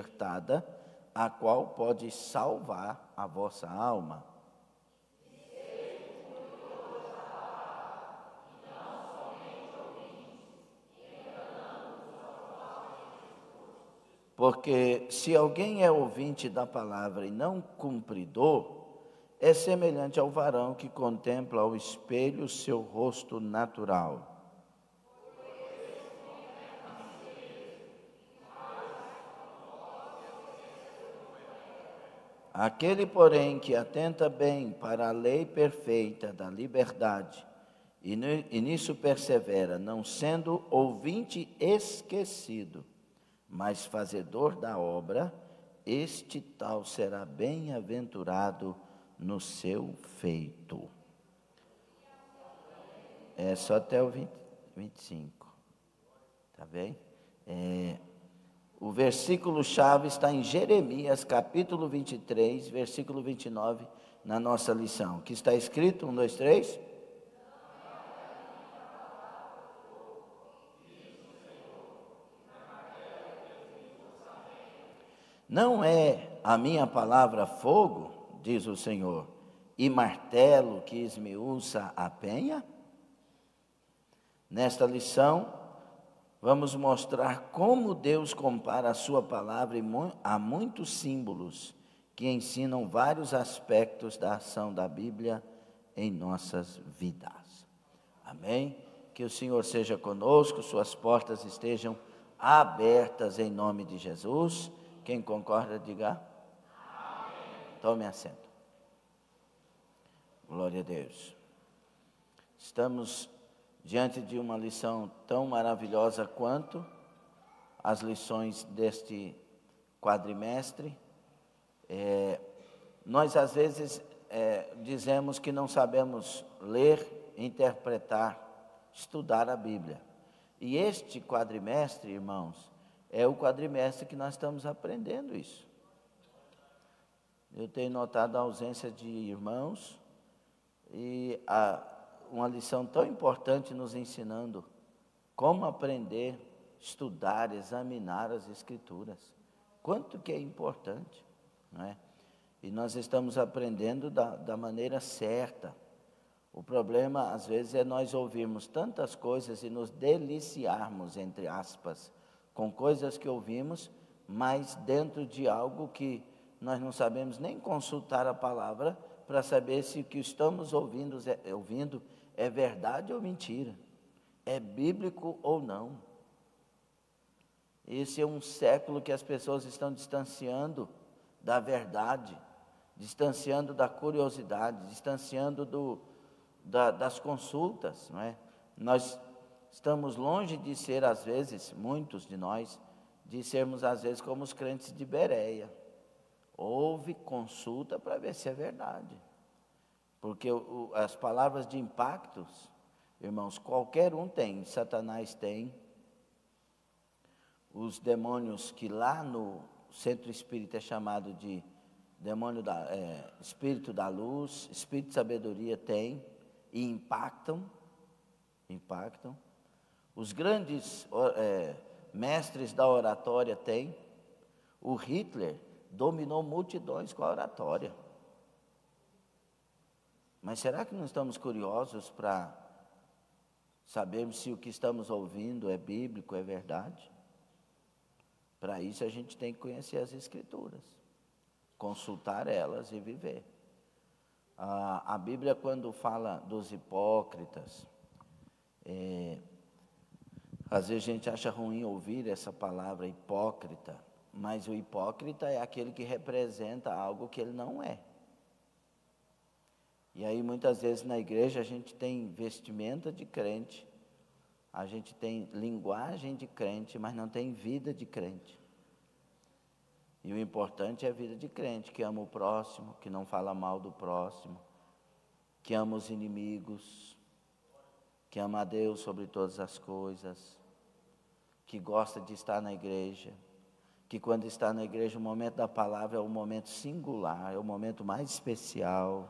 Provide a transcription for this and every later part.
libertada, a qual pode salvar a vossa alma. Porque se alguém é ouvinte da palavra e não cumpridor, é semelhante ao varão que contempla ao espelho seu rosto natural. Aquele, porém, que atenta bem para a lei perfeita da liberdade e nisso persevera, não sendo ouvinte esquecido, mas fazedor da obra, este tal será bem-aventurado no seu feito. É só até o 25, tá bem? O versículo-chave está em Jeremias, capítulo 23, versículo 29, na nossa lição. Que está escrito, 1, 2, 3. Não é a minha palavra fogo, diz o Senhor, e martelo que esmiuça a penha? Nesta lição, vamos mostrar como Deus compara a sua palavra a muitos símbolos que ensinam vários aspectos da ação da Bíblia em nossas vidas. Amém? Que o Senhor seja conosco, suas portas estejam abertas em nome de Jesus. Quem concorda, diga amém. Tome assento. Glória a Deus. Estamos diante de uma lição tão maravilhosa quanto as lições deste quadrimestre. Nós às vezes dizemos que não sabemos ler, interpretar, estudar a Bíblia. E este quadrimestre, irmãos, é o quadrimestre que nós estamos aprendendo isso. Eu tenho notado a ausência de irmãos e uma lição tão importante nos ensinando como aprender, estudar, examinar as Escrituras. Quanto que é importante, não é? E nós estamos aprendendo da maneira certa. O problema, às vezes, é nós ouvirmos tantas coisas e nos deliciarmos, entre aspas, com coisas que ouvimos, mas dentro de algo que nós não sabemos nem consultar a palavra para saber se o que estamos ouvindo é verdade ou mentira, é bíblico ou não. Esse é um século que as pessoas estão distanciando da verdade, distanciando da curiosidade, distanciando das consultas, não é? Nós estamos longe de ser, às vezes, muitos de nós, de sermos, às vezes, como os crentes de Bereia. Ouve, consulta para ver se é verdade. Porque as palavras de impactos, irmãos, qualquer um tem, Satanás tem. Os demônios que lá no centro espírita é chamado de espírito da luz, espírito de sabedoria tem, e impactam. Os grandes mestres da oratória têm. O Hitler dominou multidões com a oratória. Mas será que não estamos curiosos para sabermos se o que estamos ouvindo é bíblico, é verdade? Para isso a gente tem que conhecer as Escrituras, consultar elas e viver. A Bíblia, quando fala dos hipócritas, às vezes a gente acha ruim ouvir essa palavra hipócrita, mas o hipócrita é aquele que representa algo que ele não é. E aí muitas vezes na igreja a gente tem vestimenta de crente, a gente tem linguagem de crente, mas não tem vida de crente. E o importante é a vida de crente, que ama o próximo, que não fala mal do próximo, que ama os inimigos, que ama a Deus sobre todas as coisas, que gosta de estar na igreja, que quando está na igreja o momento da palavra é um momento singular, é o momento mais especial,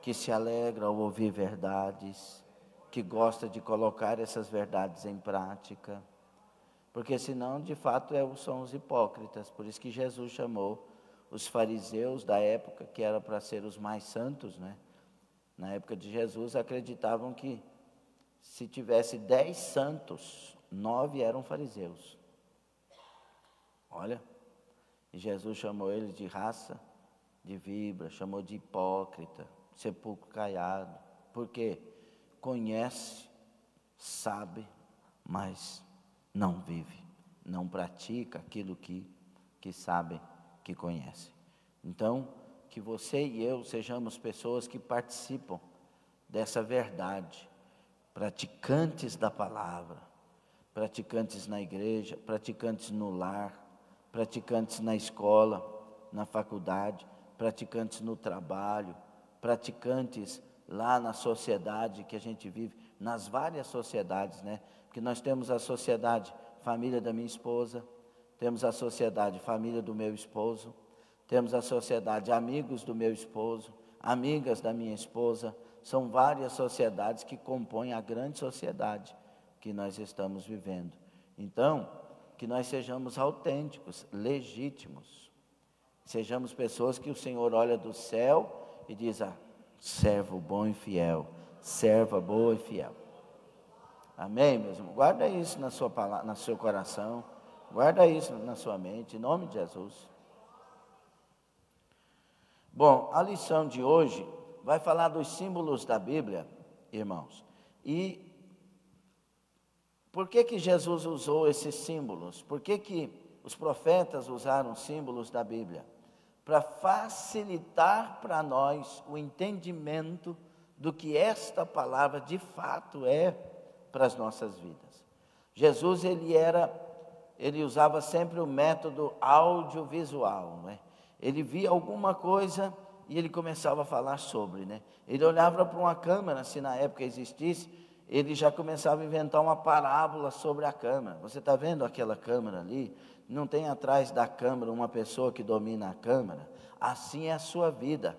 que se alegra ao ouvir verdades, que gosta de colocar essas verdades em prática. porque senão, de fato, são os hipócritas. Por isso que Jesus chamou os fariseus da época, que era para ser os mais santos, né? Na época de Jesus, acreditavam que se tivesse 10 santos, 9 eram fariseus. Olha, e Jesus chamou eles de raça de víbora, chamou de hipócrita, sepulcro caiado. Por quê? Conhece, sabe, mas não vive, não pratica aquilo que sabem, que conhecem. Então, que você e eu sejamos pessoas que participam dessa verdade, praticantes da palavra, praticantes na igreja, praticantes no lar, praticantes na escola, na faculdade, praticantes no trabalho, praticantes lá na sociedade que a gente vive, nas várias sociedades, né? Porque nós temos a sociedade família da minha esposa, temos a sociedade família do meu esposo, temos a sociedade amigos do meu esposo, amigas da minha esposa. São várias sociedades que compõem a grande sociedade que nós estamos vivendo. Então, que nós sejamos autênticos, legítimos, sejamos pessoas que o Senhor olha do céu e diz: servo bom e fiel, serva boa e fiel. Amém, meus irmãos? Guarda isso na sua palavra, no seu coração, guarda isso na sua mente, em nome de Jesus. Bom, a lição de hoje vai falar dos símbolos da Bíblia, irmãos. E por que Jesus usou esses símbolos? Por que os profetas usaram símbolos da Bíblia? Para facilitar para nós o entendimento do que esta palavra de fato é para as nossas vidas. Jesus, ele usava sempre o método audiovisual, né? Ele via alguma coisa e ele começava a falar sobre, né? Ele olhava para uma câmera, se na época existisse, ele já começava a inventar uma parábola sobre a câmera. Você está vendo aquela câmera ali? Não tem atrás da câmera uma pessoa que domina a câmera? Assim é a sua vida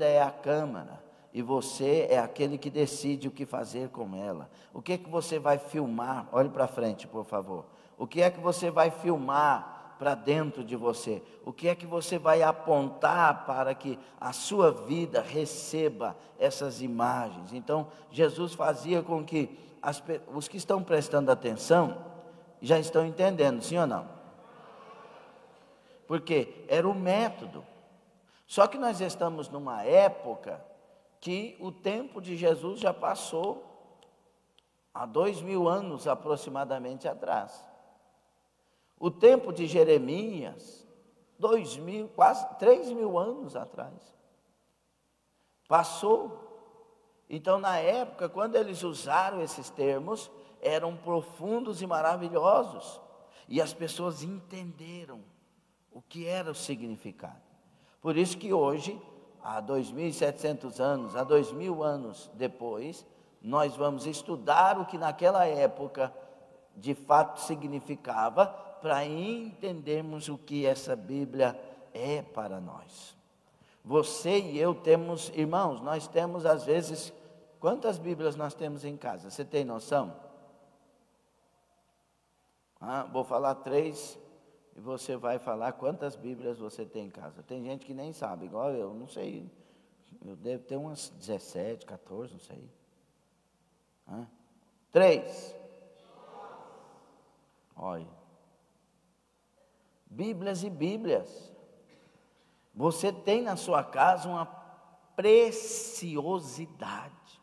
é a câmera, e você é aquele que decide o que fazer com ela. O que é que você vai filmar? Olhe para frente, por favor. O que é que você vai filmar para dentro de você? O que é que você vai apontar para que a sua vida receba essas imagens? Então, Jesus fazia com que os que estão prestando atenção já estão entendendo, sim ou não? Porque era o método. Só que nós estamos numa época que o tempo de Jesus já passou há 2000 anos aproximadamente atrás. O tempo de Jeremias, 2000, quase 3000 anos atrás. Passou. Então, na época, quando eles usaram esses termos, eram profundos e maravilhosos. E as pessoas entenderam o que era o significado. Por isso que hoje, há 2700 anos, há 2000 anos depois, nós vamos estudar o que naquela época de fato significava, para entendermos o que essa Bíblia é para nós. Você e eu temos, irmãos, nós temos às vezes, quantas Bíblias nós temos em casa? Você tem noção? Vou falar 3 e você vai falar quantas Bíblias você tem em casa. Tem gente que nem sabe, igual eu, não sei. Eu devo ter umas 17, 14, não sei. 3. Olha. Bíblias e Bíblias. Você tem na sua casa uma preciosidade.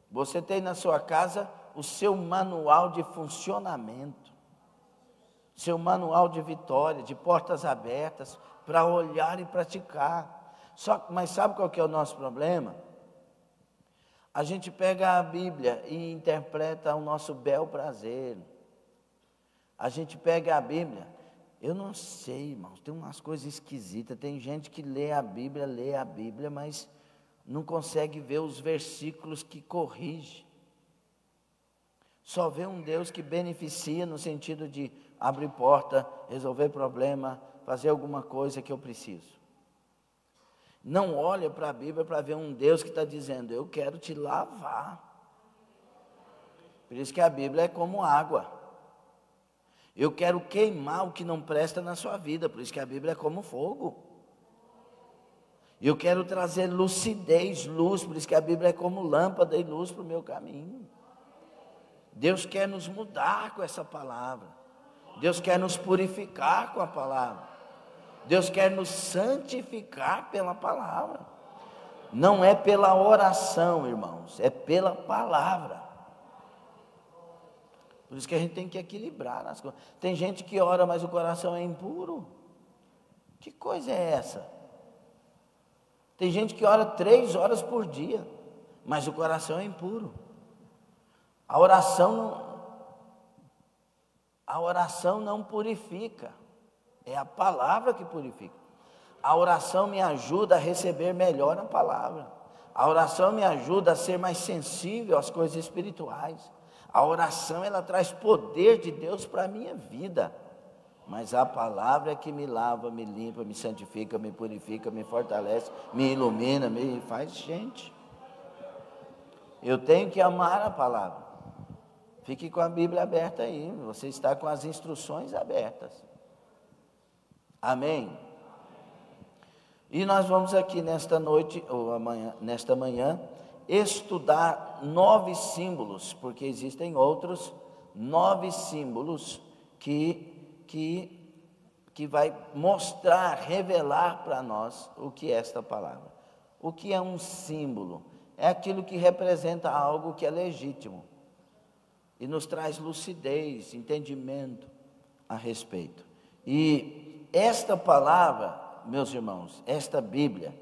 Você tem na sua casa o seu manual de funcionamento, seu manual de vitória, de portas abertas, para olhar e praticar. Mas sabe qual que é o nosso problema? A gente pega a Bíblia e interpreta ao nosso bel prazer. A gente pega a Bíblia, eu não sei, irmãos, tem umas coisas esquisitas. Tem gente que lê a Bíblia, mas não consegue ver os versículos que corrige. Só vê um Deus que beneficia no sentido de abrir porta, resolver problema, fazer alguma coisa que eu preciso. Não olha para a Bíblia para ver um Deus que está dizendo: eu quero te lavar, Por isso que a Bíblia é como água. Eu quero queimar o que não presta na sua vida, por isso que a Bíblia é como fogo. Eu quero trazer lucidez, luz, por isso que a Bíblia é como lâmpada e luz para o meu caminho. Deus quer nos mudar com essa palavra. Deus quer nos purificar com a palavra. Deus quer nos santificar pela palavra. Não é pela oração, irmãos, é pela palavra. Por isso que a gente tem que equilibrar as coisas. Tem gente que ora, mas o coração é impuro. Que coisa é essa? Tem gente que ora 3 horas por dia, mas o coração é impuro. A oração não purifica, é a palavra que purifica. A oração me ajuda a receber melhor a palavra. A oração me ajuda a ser mais sensível às coisas espirituais. A oração, ela traz poder de Deus para a minha vida. Mas a palavra é que me lava, me limpa, me santifica, me purifica, me fortalece, me ilumina, me faz gente. Eu tenho que amar a palavra. Fique com a Bíblia aberta aí, você está com as instruções abertas. Amém? E nós vamos aqui nesta noite, ou amanhã, nesta manhã, estudar 9 símbolos, porque existem outros 9 símbolos que vai mostrar, revelar para nós o que é esta palavra. O que é um símbolo? É aquilo que representa algo que é legítimo e nos traz lucidez, entendimento a respeito. E esta palavra, meus irmãos, esta Bíblia,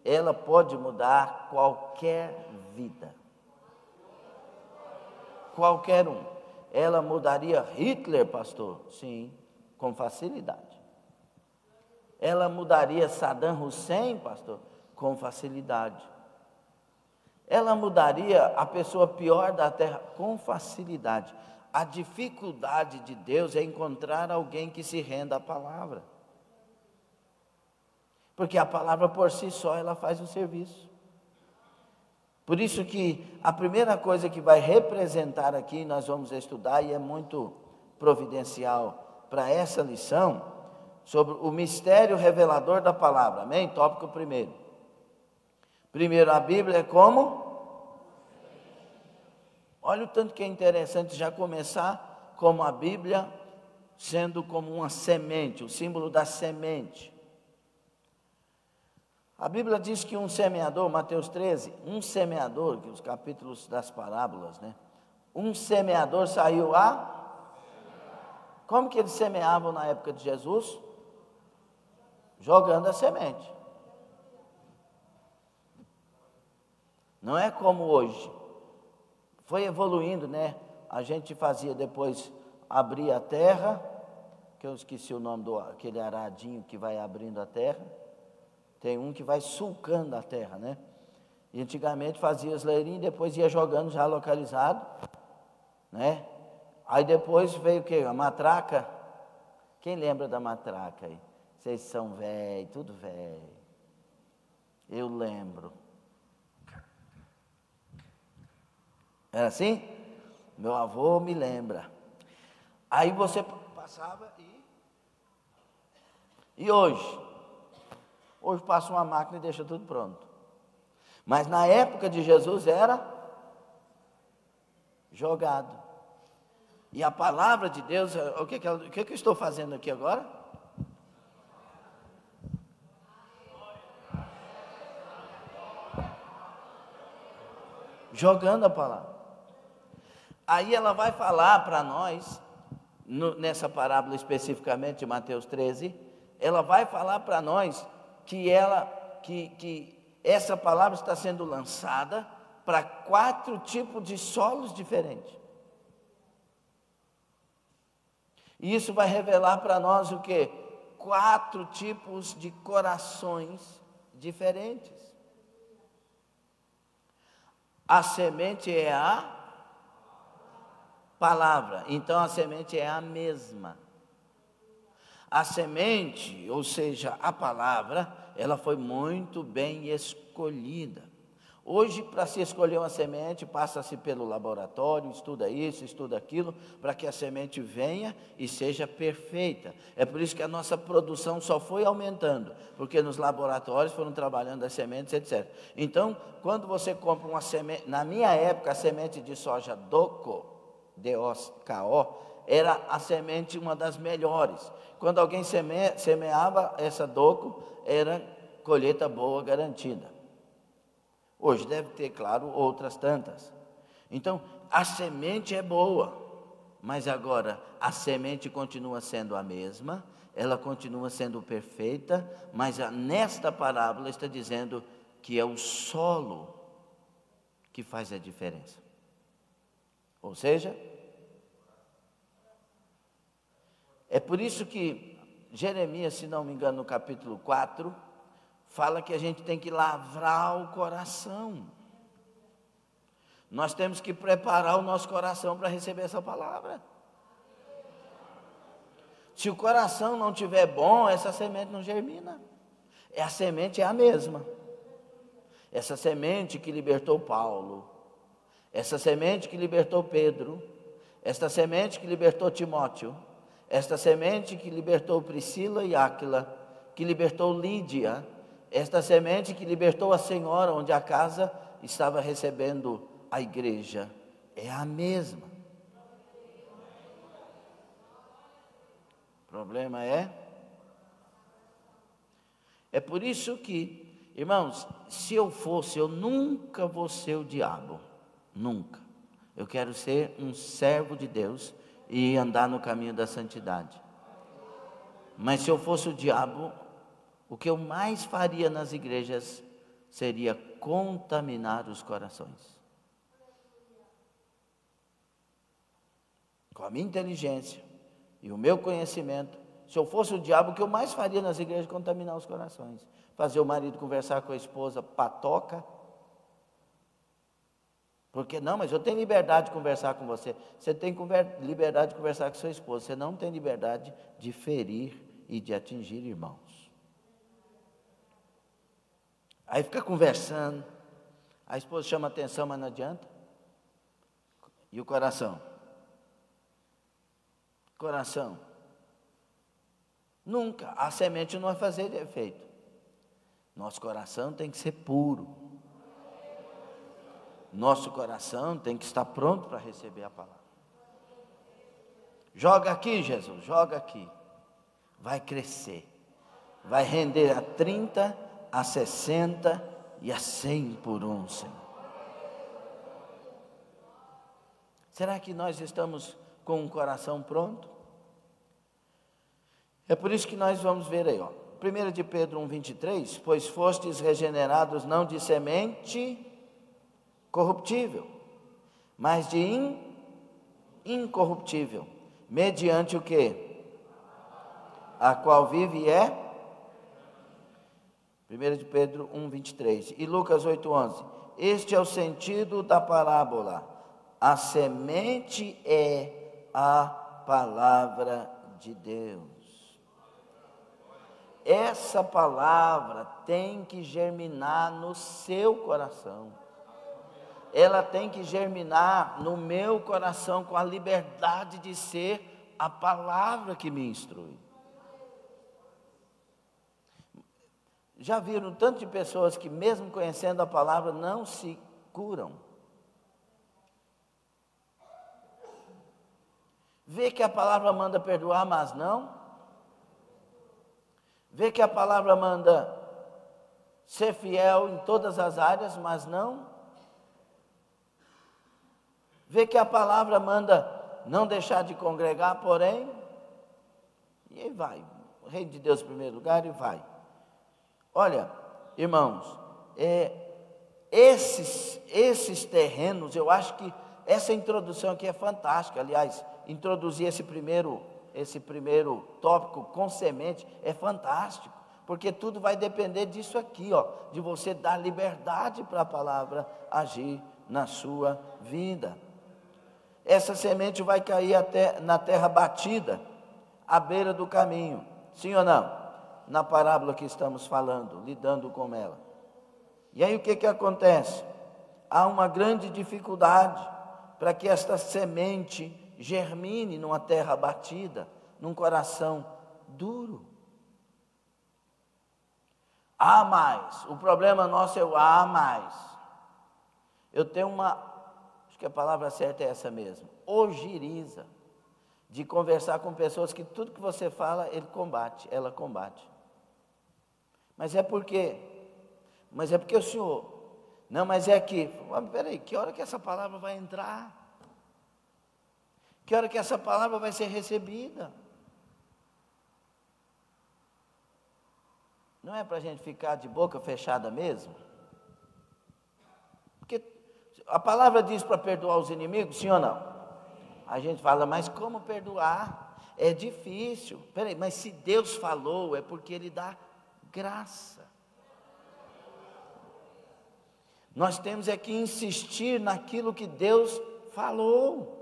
ela pode mudar qualquer vida. Qualquer um. Ela mudaria Hitler, pastor? Sim, com facilidade. Ela mudaria Saddam Hussein, pastor? Com facilidade. Ela mudaria a pessoa pior da terra? Com facilidade. A dificuldade de Deus é encontrar alguém que se renda à palavra. Porque a palavra por si só, ela faz o serviço. Por isso que a primeira coisa que vai representar aqui, nós vamos estudar, e é muito providencial para essa lição, sobre o mistério revelador da palavra. Amém? Tópico primeiro. Primeiro, a Bíblia é como? Olha o tanto que é interessante já começar como a Bíblia, sendo como uma semente, o símbolo da semente. A Bíblia diz que um semeador, Mateus 13, um semeador, que os capítulos das parábolas, né? Um semeador saiu a... Como que eles semeavam na época de Jesus? Jogando a semente. Não é como hoje. Foi evoluindo, né? A gente fazia depois, abrir a terra, que eu esqueci o nome aquele aradinho que vai abrindo a terra. Tem um que vai sulcando a terra, né? E antigamente fazia as leirinhas, depois ia jogando já localizado, né? Aí depois veio o quê? A matraca. Quem lembra da matraca aí? Vocês são velhos, tudo velho. Eu lembro. Era assim? Meu avô me lembra. Aí você passava e hoje? Hoje passa uma máquina e deixa tudo pronto. Mas na época de Jesus era jogado. E a palavra de Deus, o que eu estou fazendo aqui agora? Jogando a palavra. Aí ela vai falar para nós, nessa parábola especificamente de Mateus 13, ela vai falar para nós que essa palavra está sendo lançada para 4 tipos de solos diferentes. E isso vai revelar para nós o quê? 4 tipos de corações diferentes. A semente é a palavra, então a semente é a mesma. A semente, ou seja, a palavra, ela foi muito bem escolhida. Hoje, para se escolher uma semente, passa-se pelo laboratório, estuda isso, estuda aquilo, para que a semente venha e seja perfeita. É por isso que a nossa produção só foi aumentando, porque nos laboratórios foram trabalhando as sementes, etc. Então, quando você compra uma semente, na minha época, a semente de soja DOCO, D-O-K-O, era a semente uma das melhores. Quando alguém semeava essa DOCO, era colheita boa garantida. Hoje deve ter, claro, outras tantas. Então, a semente é boa, mas agora a semente continua sendo a mesma, ela continua sendo perfeita, mas nesta parábola está dizendo que é o solo que faz a diferença. Ou seja, é por isso que Jeremias, se não me engano, no capítulo 4, fala que a gente tem que lavrar o coração. Nós temos que preparar o nosso coração para receber essa palavra. Se o coração não estiver bom, essa semente não germina. A semente é a mesma. Essa semente que libertou Paulo, essa semente que libertou Pedro, esta semente que libertou Timóteo, esta semente que libertou Priscila e Áquila, que libertou Lídia, esta semente que libertou a senhora, onde a casa estava recebendo a igreja, é a mesma. O problema é por isso que, irmãos, se eu fosse, eu nunca vou ser o diabo, nunca. Eu quero ser um servo de Deus e andar no caminho da santidade. Mas se eu fosse o diabo, o que eu mais faria nas igrejas seria contaminar os corações. Com a minha inteligência e o meu conhecimento, se eu fosse o diabo, o que eu mais faria nas igrejas é contaminar os corações. Fazer o marido conversar com a esposa patoca. Porque não, mas eu tenho liberdade de conversar com você. Você tem liberdade de conversar com sua esposa. Você não tem liberdade de ferir e de atingir irmãos. Aí fica conversando, a esposa chama atenção, mas não adianta. E o coração? Coração. Nunca, a semente não vai fazer efeito. Nosso coração tem que ser puro. Nosso coração tem que estar pronto para receber a palavra. Joga aqui, Jesus, joga aqui. Vai crescer. Vai render a 30, a 60 e a 100 por um, Senhor. Será que nós estamos com o coração pronto? É por isso que nós vamos ver aí, 1 de Pedro 1,23, pois fostes regenerados não de semente corruptível, mas de incorruptível, mediante o quê? A qual vive e é? 1 de Pedro 1,23. E Lucas 8,11. Este é o sentido da parábola. A semente é a palavra de Deus. Essa palavra tem que germinar no seu coração. Ela tem que germinar no meu coração com a liberdade de ser a palavra que me instrui. Já viram tanto de pessoas que mesmo conhecendo a palavra não se curam? Vê que a palavra manda perdoar, mas não. Vê que a palavra manda ser fiel em todas as áreas, mas não. Vê que a palavra manda não deixar de congregar, porém, e aí vai. O reino de Deus em primeiro lugar e vai. Olha, irmãos, esses terrenos, eu acho que essa introdução aqui é fantástica. Aliás, introduzir esse primeiro tópico com semente é fantástico, porque tudo vai depender disso aqui, de você dar liberdade para a palavra agir na sua vida. Essa semente vai cair até na terra batida, à beira do caminho, sim ou não? Na parábola que estamos falando, lidando com ela. E aí o que acontece? há uma grande dificuldade para que esta semente germine numa terra batida, num coração duro. Há mais, o problema nosso é o há mais. Eu tenho acho que a palavra certa é essa mesmo, ojeriza, de conversar com pessoas que tudo que você fala, ela combate. Mas é porque o senhor, não, mas é que, peraí, que hora que essa palavra vai entrar? Que hora que essa palavra vai ser recebida? Não é para a gente ficar de boca fechada mesmo? Porque a palavra diz para perdoar os inimigos, sim ou não? A gente fala, mas como perdoar? É difícil. Peraí, mas se Deus falou, é porque Ele dá graça. Nós temos é que insistir naquilo que Deus falou.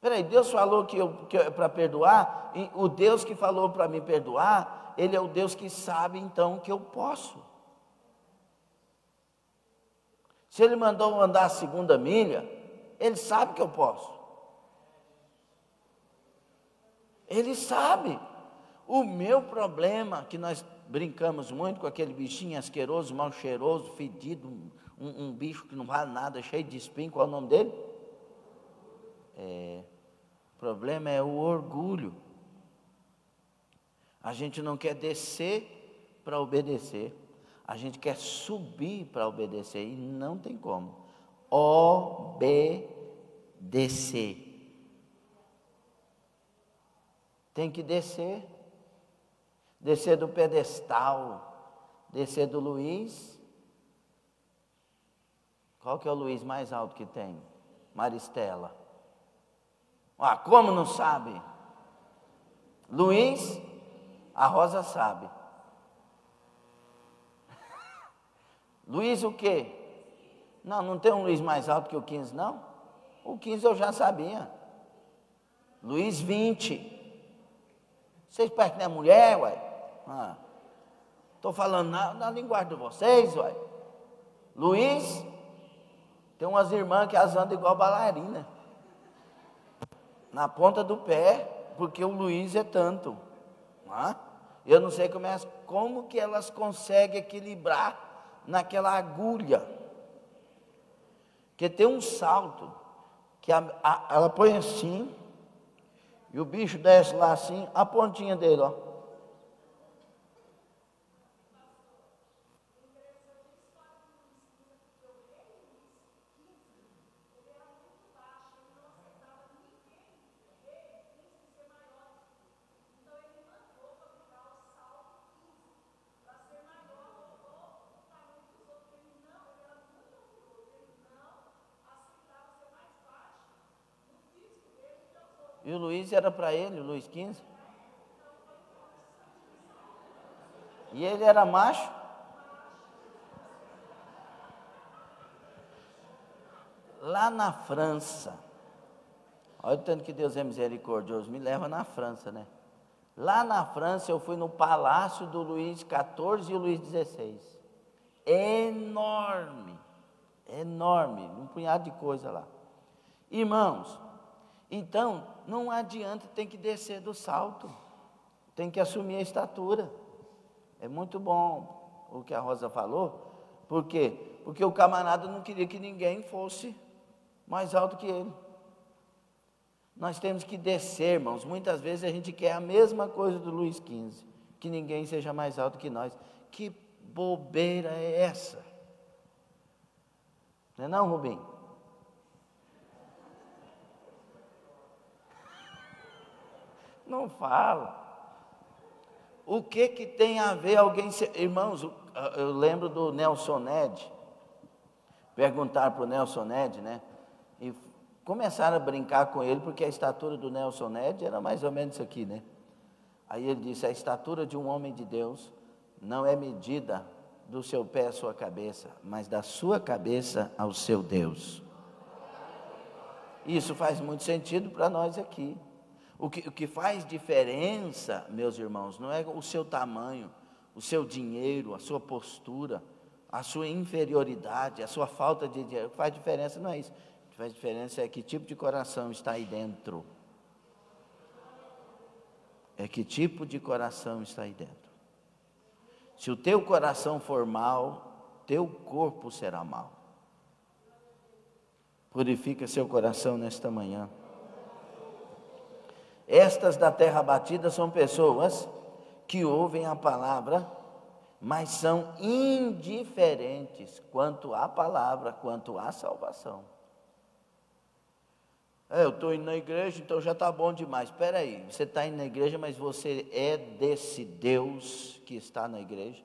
Peraí, Deus falou que para perdoar, e o Deus que falou para me perdoar, Ele é o Deus que sabe então que eu posso. Se Ele mandou andar a segunda milha, Ele sabe que eu posso. Ele sabe. O meu problema, que nós brincamos muito com aquele bichinho asqueroso, mal cheiroso, fedido, um bicho que não vale nada, cheio de espinho, qual é o nome dele? O problema é o orgulho. A gente não quer descer para obedecer, a gente quer subir para obedecer, e não tem como. Obedecer. Tem que descer do pedestal, descer do Luiz. Qual que é o Luiz mais alto que tem? Maristela. Como não sabe? Luiz, a Rosa sabe. Luiz o quê? Não tem um Luiz mais alto que o 15, não? O 15 eu já sabia. Luiz 20. Vocês parecem que não é mulher, uai? Estou falando na linguagem de vocês, uai. Luiz, tem umas irmãs que elas andam igual bailarina. Na ponta do pé, porque o Luiz é tanto. Eu não sei como que elas conseguem equilibrar naquela agulha. Porque tem um salto, que ela põe assim, e o bicho desce lá assim, a pontinha dele, ó. E o Luiz era para ele, o Luiz 15. E ele era macho. Lá na França, olha o tanto que Deus é misericordioso, me leva na França, né? Lá na França eu fui no palácio do Luís XIV e o Luís XVI. Enorme, um punhado de coisa lá. Irmãos, então não adianta, tem que descer do salto, tem que assumir a estatura. É muito bom o que a Rosa falou. Por quê? Porque o camarada não queria que ninguém fosse mais alto que ele. Nós temos que descer, irmãos. Muitas vezes a gente quer a mesma coisa do Luís XV, que ninguém seja mais alto que nós. Que bobeira é essa? Não é não, Rubim? Não fala. O que tem a ver alguém ser... Irmãos, eu lembro do Nelson Ned. Perguntaram para o Nelson Ned, né? E começaram a brincar com ele, porque a estatura do Nelson Ned era mais ou menos isso aqui, né? Aí ele disse: a estatura de um homem de Deus não é medida do seu pé à sua cabeça, mas da sua cabeça ao seu Deus. Isso faz muito sentido para nós aqui. O que faz diferença, meus irmãos, não é o seu tamanho, o seu dinheiro, a sua postura, a sua inferioridade, a sua falta de dinheiro. O que faz diferença não é isso. O que faz diferença é que tipo de coração está aí dentro. É que tipo de coração está aí dentro. Se o teu coração for mau, teu corpo será mau. Purifica seu coração nesta manhã. Estas da terra batida são pessoas que ouvem a palavra, mas são indiferentes quanto à palavra, quanto à salvação. Eu estou indo na igreja, então já está bom demais. Espera aí, você está indo na igreja, mas você é desse Deus que está na igreja?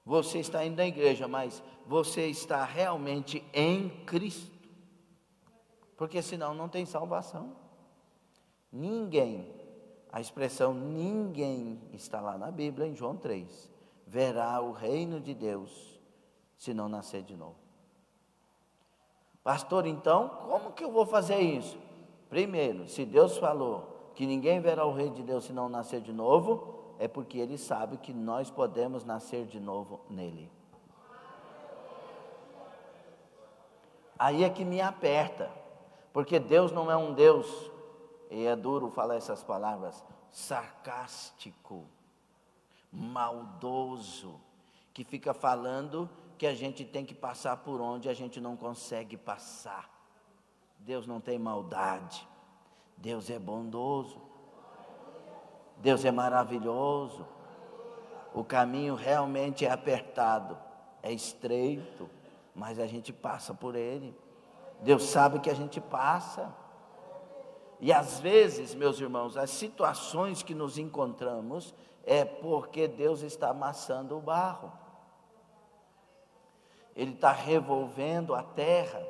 Você está indo na igreja, mas você está realmente em Cristo? Porque senão não tem salvação. Ninguém, a expressão ninguém está lá na Bíblia, em João 3, verá o reino de Deus se não nascer de novo. Pastor, então, como que eu vou fazer isso? Primeiro, se Deus falou que ninguém verá o reino de Deus se não nascer de novo, é porque Ele sabe que nós podemos nascer de novo nele. Aí é que me aperta, porque Deus não é um Deus, e é duro falar essas palavras, sarcástico, maldoso, que fica falando que a gente tem que passar por onde a gente não consegue passar. Deus não tem maldade, Deus é bondoso, Deus é maravilhoso. O caminho realmente é apertado, é estreito, mas a gente passa por ele. Deus sabe que a gente passa. E às vezes, meus irmãos, as situações que nos encontramos é porque Deus está amassando o barro. Ele está revolvendo a terra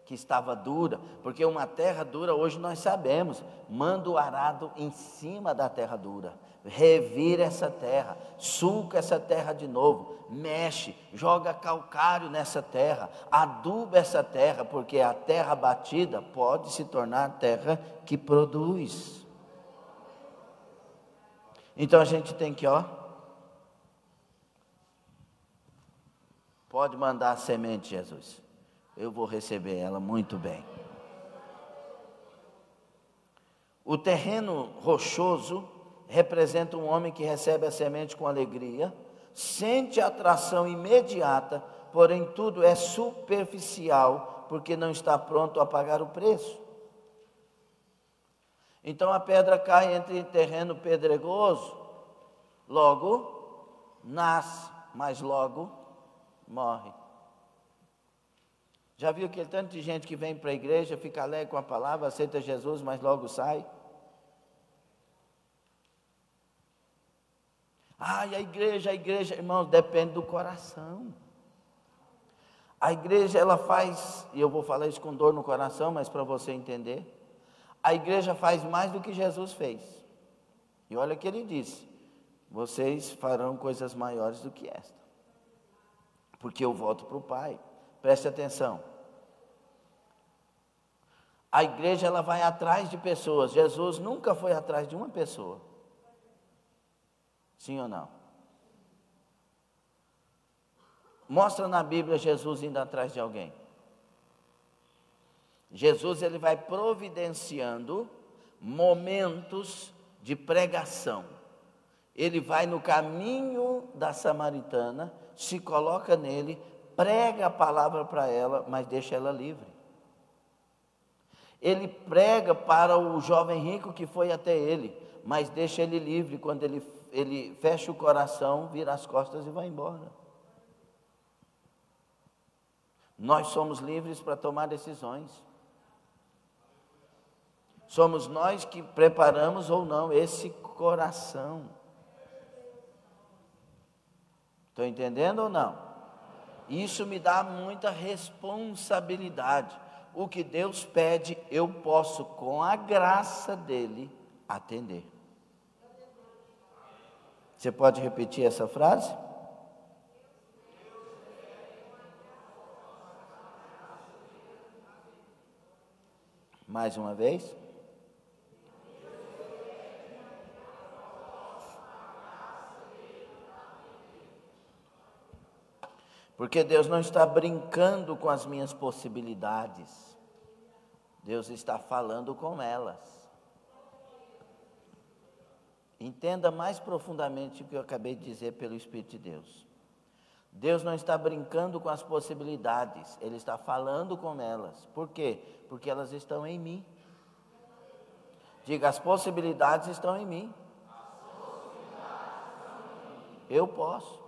que estava dura, porque uma terra dura, hoje nós sabemos, manda o arado em cima da terra dura, revira essa terra, sulca essa terra de novo, mexe, joga calcário nessa terra, aduba essa terra, porque a terra batida pode se tornar terra que produz. Então a gente tem que, pode mandar a semente, Jesus, eu vou receber ela muito bem. O terreno rochoso representa um homem que recebe a semente com alegria, sente a atração imediata, porém tudo é superficial, porque não está pronto a pagar o preço. Então a pedra cai entre terreno pedregoso, logo nasce, mas logo morre. Já viu aquele tanto de gente que vem para a igreja, fica alegre com a palavra, aceita Jesus, mas logo sai? E a igreja, irmãos, depende do coração. A igreja, ela faz, e eu vou falar isso com dor no coração, mas para você entender, a igreja faz mais do que Jesus fez. E olha o que ele disse: vocês farão coisas maiores do que esta, porque eu volto para o Pai. Preste atenção. A igreja, ela vai atrás de pessoas. Jesus nunca foi atrás de uma pessoa. Sim ou não? Mostra na Bíblia Jesus indo atrás de alguém. Jesus, ele vai providenciando momentos de pregação. Ele vai no caminho da samaritana, se coloca nele, prega a palavra para ela, mas deixa ela livre. Ele prega para o jovem rico que foi até ele, mas deixa ele livre quando ele fecha o coração, vira as costas e vai embora. Nós somos livres para tomar decisões. Somos nós que preparamos ou não esse coração. Estão entendendo ou não? Isso me dá muita responsabilidade. O que Deus pede, eu posso, com a graça dele, atender. Você pode repetir essa frase? Mais uma vez. Porque Deus não está brincando com as minhas possibilidades. Deus está falando com elas. Entenda mais profundamente o que eu acabei de dizer pelo Espírito de Deus. Deus não está brincando com as possibilidades, Ele está falando com elas. Por quê? Porque elas estão em mim. Diga, as possibilidades estão em mim. Eu posso.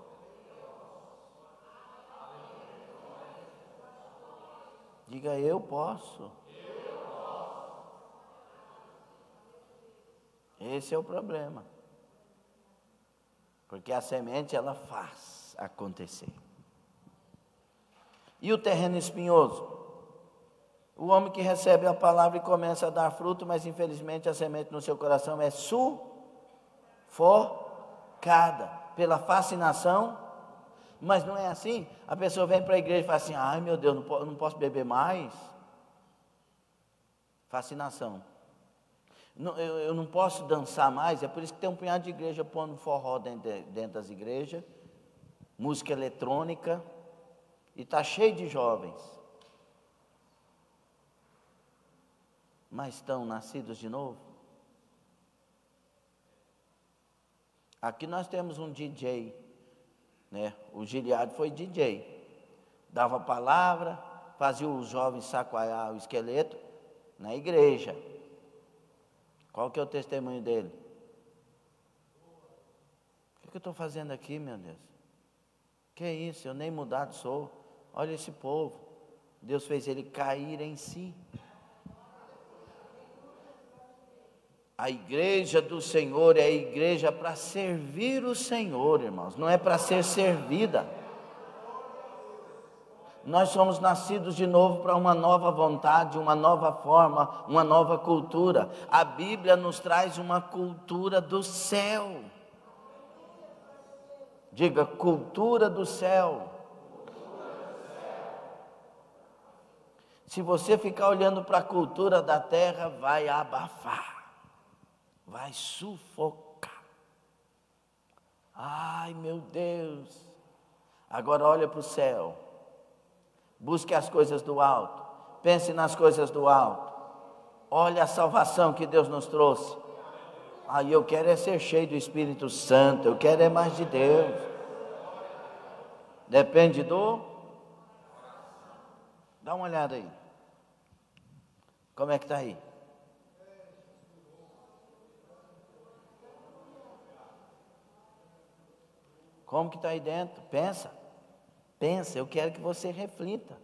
Diga, eu posso. Esse é o problema. Porque a semente, ela faz acontecer. E o terreno espinhoso? O homem que recebe a palavra e começa a dar fruto, mas infelizmente a semente no seu coração é sufocada pela fascinação. Mas não é assim. A pessoa vem para a igreja e fala assim: ai meu Deus, não posso beber mais. Fascinação. Eu não posso dançar mais. É por isso que tem um punhado de igreja pondo forró dentro das igrejas, música eletrônica, e está cheio de jovens. Mas estão nascidos de novo? Aqui nós temos um DJ, né? O Giliado foi DJ, dava palavra, fazia os jovens sacoalhar o esqueleto na igreja. Qual que é o testemunho dele? O que eu estou fazendo aqui, meu Deus? Que é isso? Eu nem mudado sou. Olha esse povo. Deus fez ele cair em si. A igreja do Senhor é a igreja para servir o Senhor, irmãos. Não é para ser servida. Nós somos nascidos de novo para uma nova vontade, uma nova forma, uma nova cultura. A Bíblia nos traz uma cultura do céu. Diga, cultura do céu. Se você ficar olhando para a cultura da terra, vai abafar, vai sufocar. Ai meu Deus. Agora olha para o céu. Busque as coisas do alto, pense nas coisas do alto, olhe a salvação que Deus nos trouxe. Aí eu quero é ser cheio do Espírito Santo, eu quero é mais de Deus. Depende do... Dá uma olhada aí. Como é que está aí? Como que está aí dentro? Pensa. Pensa, eu quero que você reflita.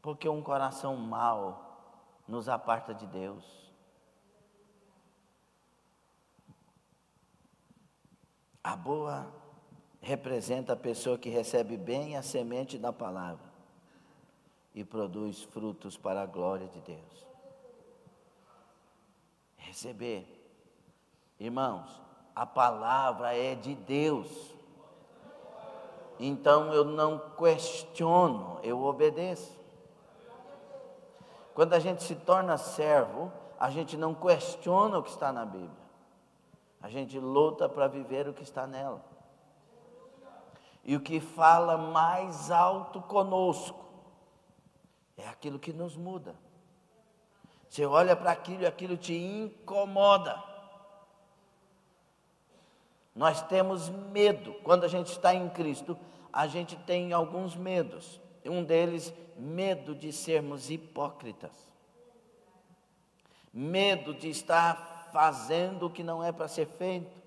Porque um coração mau nos aparta de Deus. A boa representa a pessoa que recebe bem a semente da palavra e produz frutos para a glória de Deus. Receber. Irmãos, a palavra é de Deus. Então eu não questiono, eu obedeço. Quando a gente se torna servo, a gente não questiona o que está na Bíblia. A gente luta para viver o que está nela. E o que fala mais alto conosco é aquilo que nos muda. Você olha para aquilo e aquilo te incomoda. Nós temos medo. Quando a gente está em Cristo, a gente tem alguns medos. Um deles, medo de sermos hipócritas. Medo de estar fazendo o que não é para ser feito.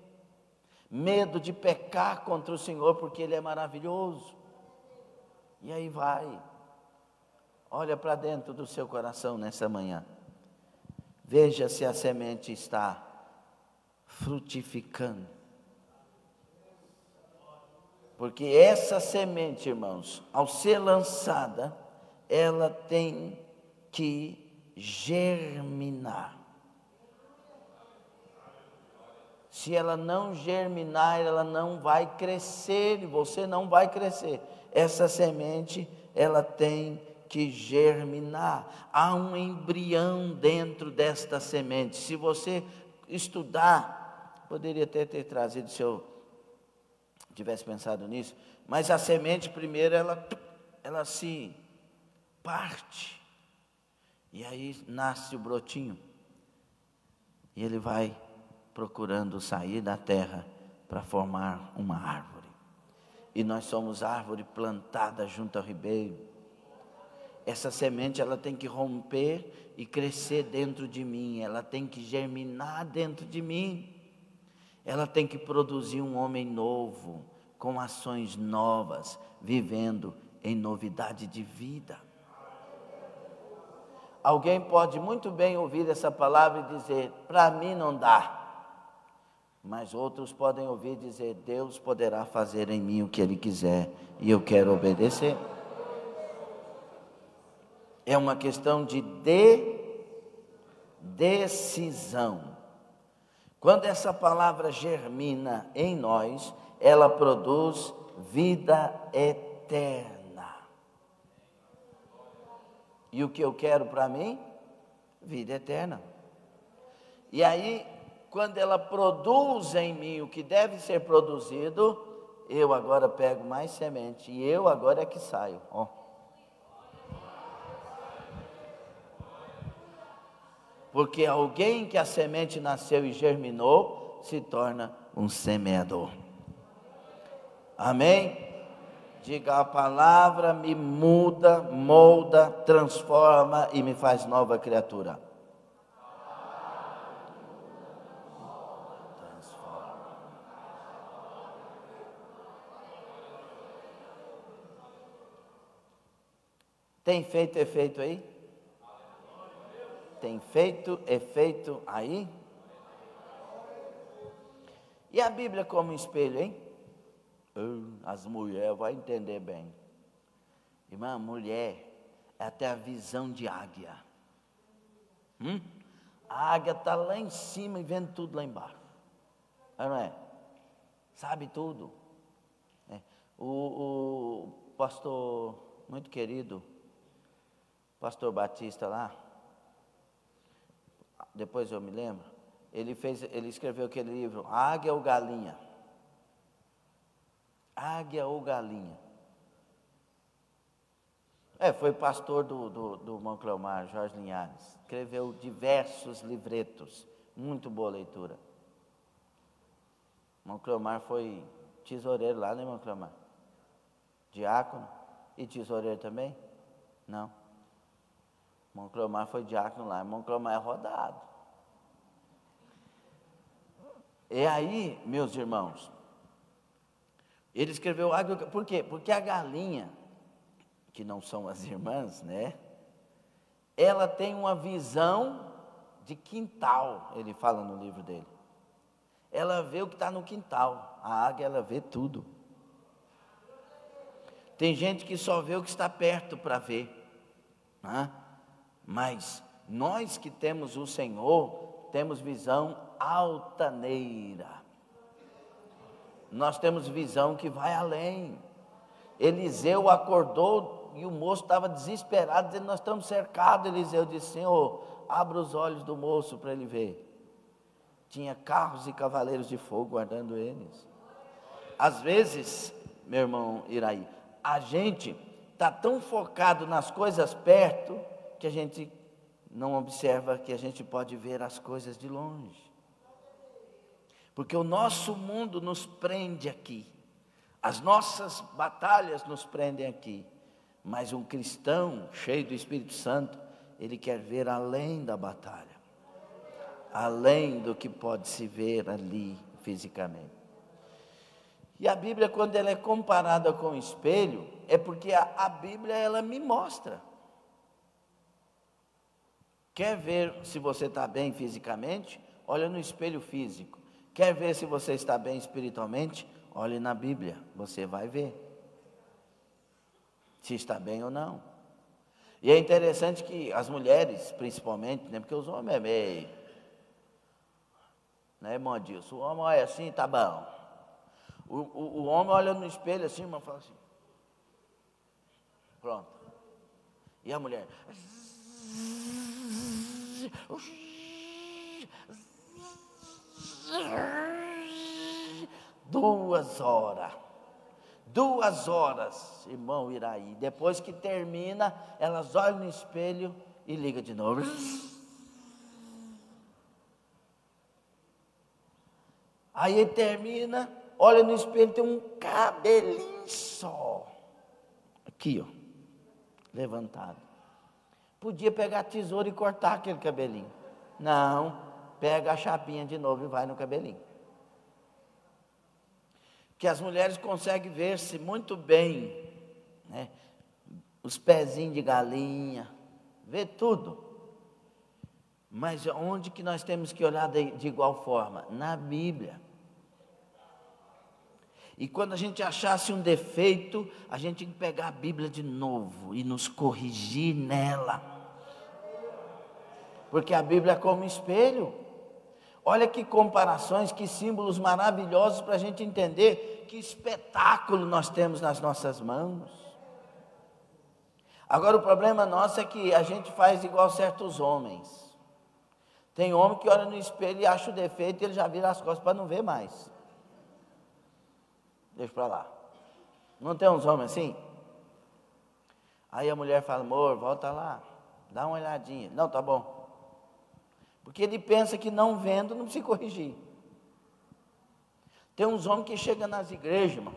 Medo de pecar contra o Senhor, porque Ele é maravilhoso. E aí vai. Olha para dentro do seu coração nessa manhã. Veja se a semente está frutificando. Porque essa semente, irmãos, ao ser lançada, ela tem que germinar. Se ela não germinar, ela não vai crescer, e você não vai crescer. Essa semente, ela tem que germinar. Há um embrião dentro desta semente. Se você estudar, poderia até ter trazido seu tivesse pensado nisso, mas a semente primeiro ela se parte, e aí nasce o brotinho, e ele vai procurando sair da terra para formar uma árvore. E nós somos árvore plantada junto ao ribeiro. Essa semente ela tem que romper e crescer dentro de mim, ela tem que germinar dentro de mim, ela tem que produzir um homem novo, com ações novas, vivendo em novidade de vida. Alguém pode muito bem ouvir essa palavra e dizer, para mim não dá. Mas outros podem ouvir e dizer, Deus poderá fazer em mim o que Ele quiser, e eu quero obedecer. É uma questão de decisão. Quando essa palavra germina em nós, ela produz vida eterna. E o que eu quero para mim? Vida eterna. E aí, quando ela produz em mim o que deve ser produzido, eu agora pego mais semente, e eu agora é que saio, ó. Porque alguém que a semente nasceu e germinou, se torna um semeador. Amém? Diga, a palavra me muda, molda, transforma e me faz nova criatura. Transforma. Tem feito efeito aí? Tem feito efeito aí? E a Bíblia como espelho, hein? As mulheres vão entender bem. Irmã, mulher é até a visão de águia. A águia está lá em cima e vendo tudo lá embaixo. Não é? Sabe tudo. O pastor muito querido, pastor Batista lá, depois eu me lembro, ele escreveu aquele livro, Águia ou Galinha? Águia ou Galinha? Foi pastor do Monclomar, Jorge Linhares. Escreveu diversos livretos, muito boa leitura. Monclomar foi tesoureiro lá, né, Monclomar? Diácono e tesoureiro também? Não. Monclomar foi diácono lá, Monclomar é rodado. E aí, meus irmãos, ele escreveu águia, por quê? Porque a galinha, que não são as irmãs, né? Ela tem uma visão de quintal, ele fala no livro dele. Ela vê o que está no quintal, a águia ela vê tudo. Tem gente que só vê o que está perto para ver, né? Mas nós que temos o Senhor, temos visão altaneira. Nós temos visão que vai além. Eliseu acordou e o moço estava desesperado, dizendo, nós estamos cercados. Eliseu disse, Senhor, abra os olhos do moço para ele ver. Tinha carros e cavaleiros de fogo guardando eles. Às vezes, meu irmão Iraí, a gente está tão focado nas coisas perto, que a gente não observa que a gente pode ver as coisas de longe. Porque o nosso mundo nos prende aqui, as nossas batalhas nos prendem aqui, mas um cristão cheio do Espírito Santo, ele quer ver além da batalha, além do que pode se ver ali fisicamente. E a Bíblia, quando ela é comparada com o espelho, é porque a Bíblia ela me mostra. Quer ver se você está bem fisicamente? Olha no espelho físico. Quer ver se você está bem espiritualmente? Olhe na Bíblia, você vai ver se está bem ou não. E é interessante que as mulheres, principalmente, né, porque os homens é meio, né, irmão Adilson? O homem olha assim, tá bom. O homem olha no espelho assim, irmão, fala assim, pronto. E a mulher? 2 horas. 2 horas, irmão Iraí. Depois que termina, elas olham no espelho e ligam de novo. Aí ele termina, olha no espelho, tem um cabelinho só. Aqui, ó, levantado. Podia pegar a tesoura e cortar aquele cabelinho. Não, pega a chapinha de novo e vai no cabelinho. Que as mulheres conseguem ver-se muito bem, né? Os pezinhos de galinha, vê tudo. Mas onde que nós temos que olhar de igual forma? Na Bíblia. E quando a gente achasse um defeito, a gente tem que pegar a Bíblia de novo e nos corrigir nela. Porque a Bíblia é como espelho. Olha que comparações, que símbolos maravilhosos para a gente entender que espetáculo nós temos nas nossas mãos. Agora o problema nosso é que a gente faz igual certos homens. Tem homem que olha no espelho e acha o defeito e ele já vira as costas para não ver mais. Deixa para lá. Não tem uns homens assim? Aí a mulher fala, amor, volta lá, dá uma olhadinha. Não, tá bom. Porque ele pensa que não vendo, não precisa corrigir. Tem uns homens que chegam nas igrejas, irmão.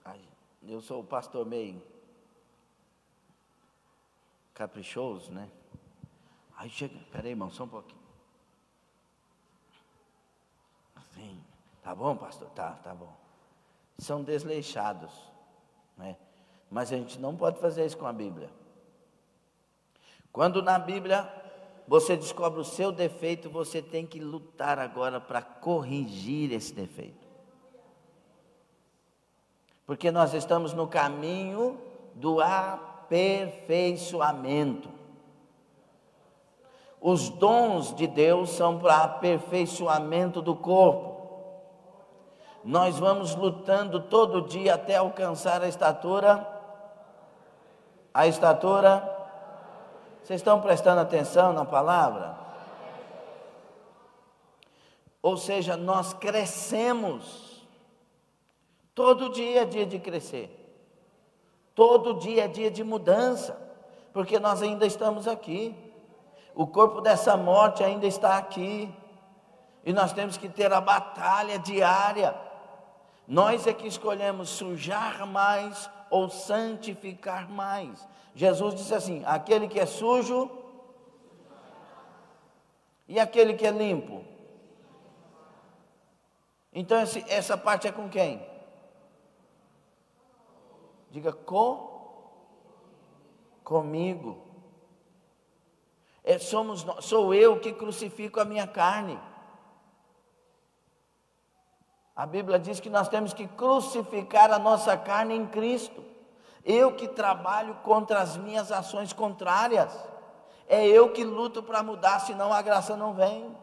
Aí, eu sou o pastor meio caprichoso, né? Aí chega, peraí, irmão, só um pouquinho. Assim, tá bom, pastor? Tá bom. São desleixados, né? Mas a gente não pode fazer isso com a Bíblia. Quando na Bíblia você descobre o seu defeito, você tem que lutar agora para corrigir esse defeito. Porque nós estamos no caminho do aperfeiçoamento. Os dons de Deus são para aperfeiçoamento do corpo. Nós vamos lutando todo dia até alcançar a estatura. Vocês estão prestando atenção na palavra? Ou seja, nós crescemos. Todo dia é dia de crescer. Todo dia é dia de mudança. Porque nós ainda estamos aqui. O corpo dessa morte ainda está aqui. E nós temos que ter a batalha diária. Nós é que escolhemos sujar mais ou santificar mais. Jesus disse assim, aquele que é sujo e aquele que é limpo. Então essa parte é com quem? Diga comigo. Sou eu que crucifico a minha carne. A Bíblia diz que nós temos que crucificar a nossa carne em Cristo. Eu que trabalho contra as minhas ações contrárias. É eu que luto para mudar, senão a graça não vem.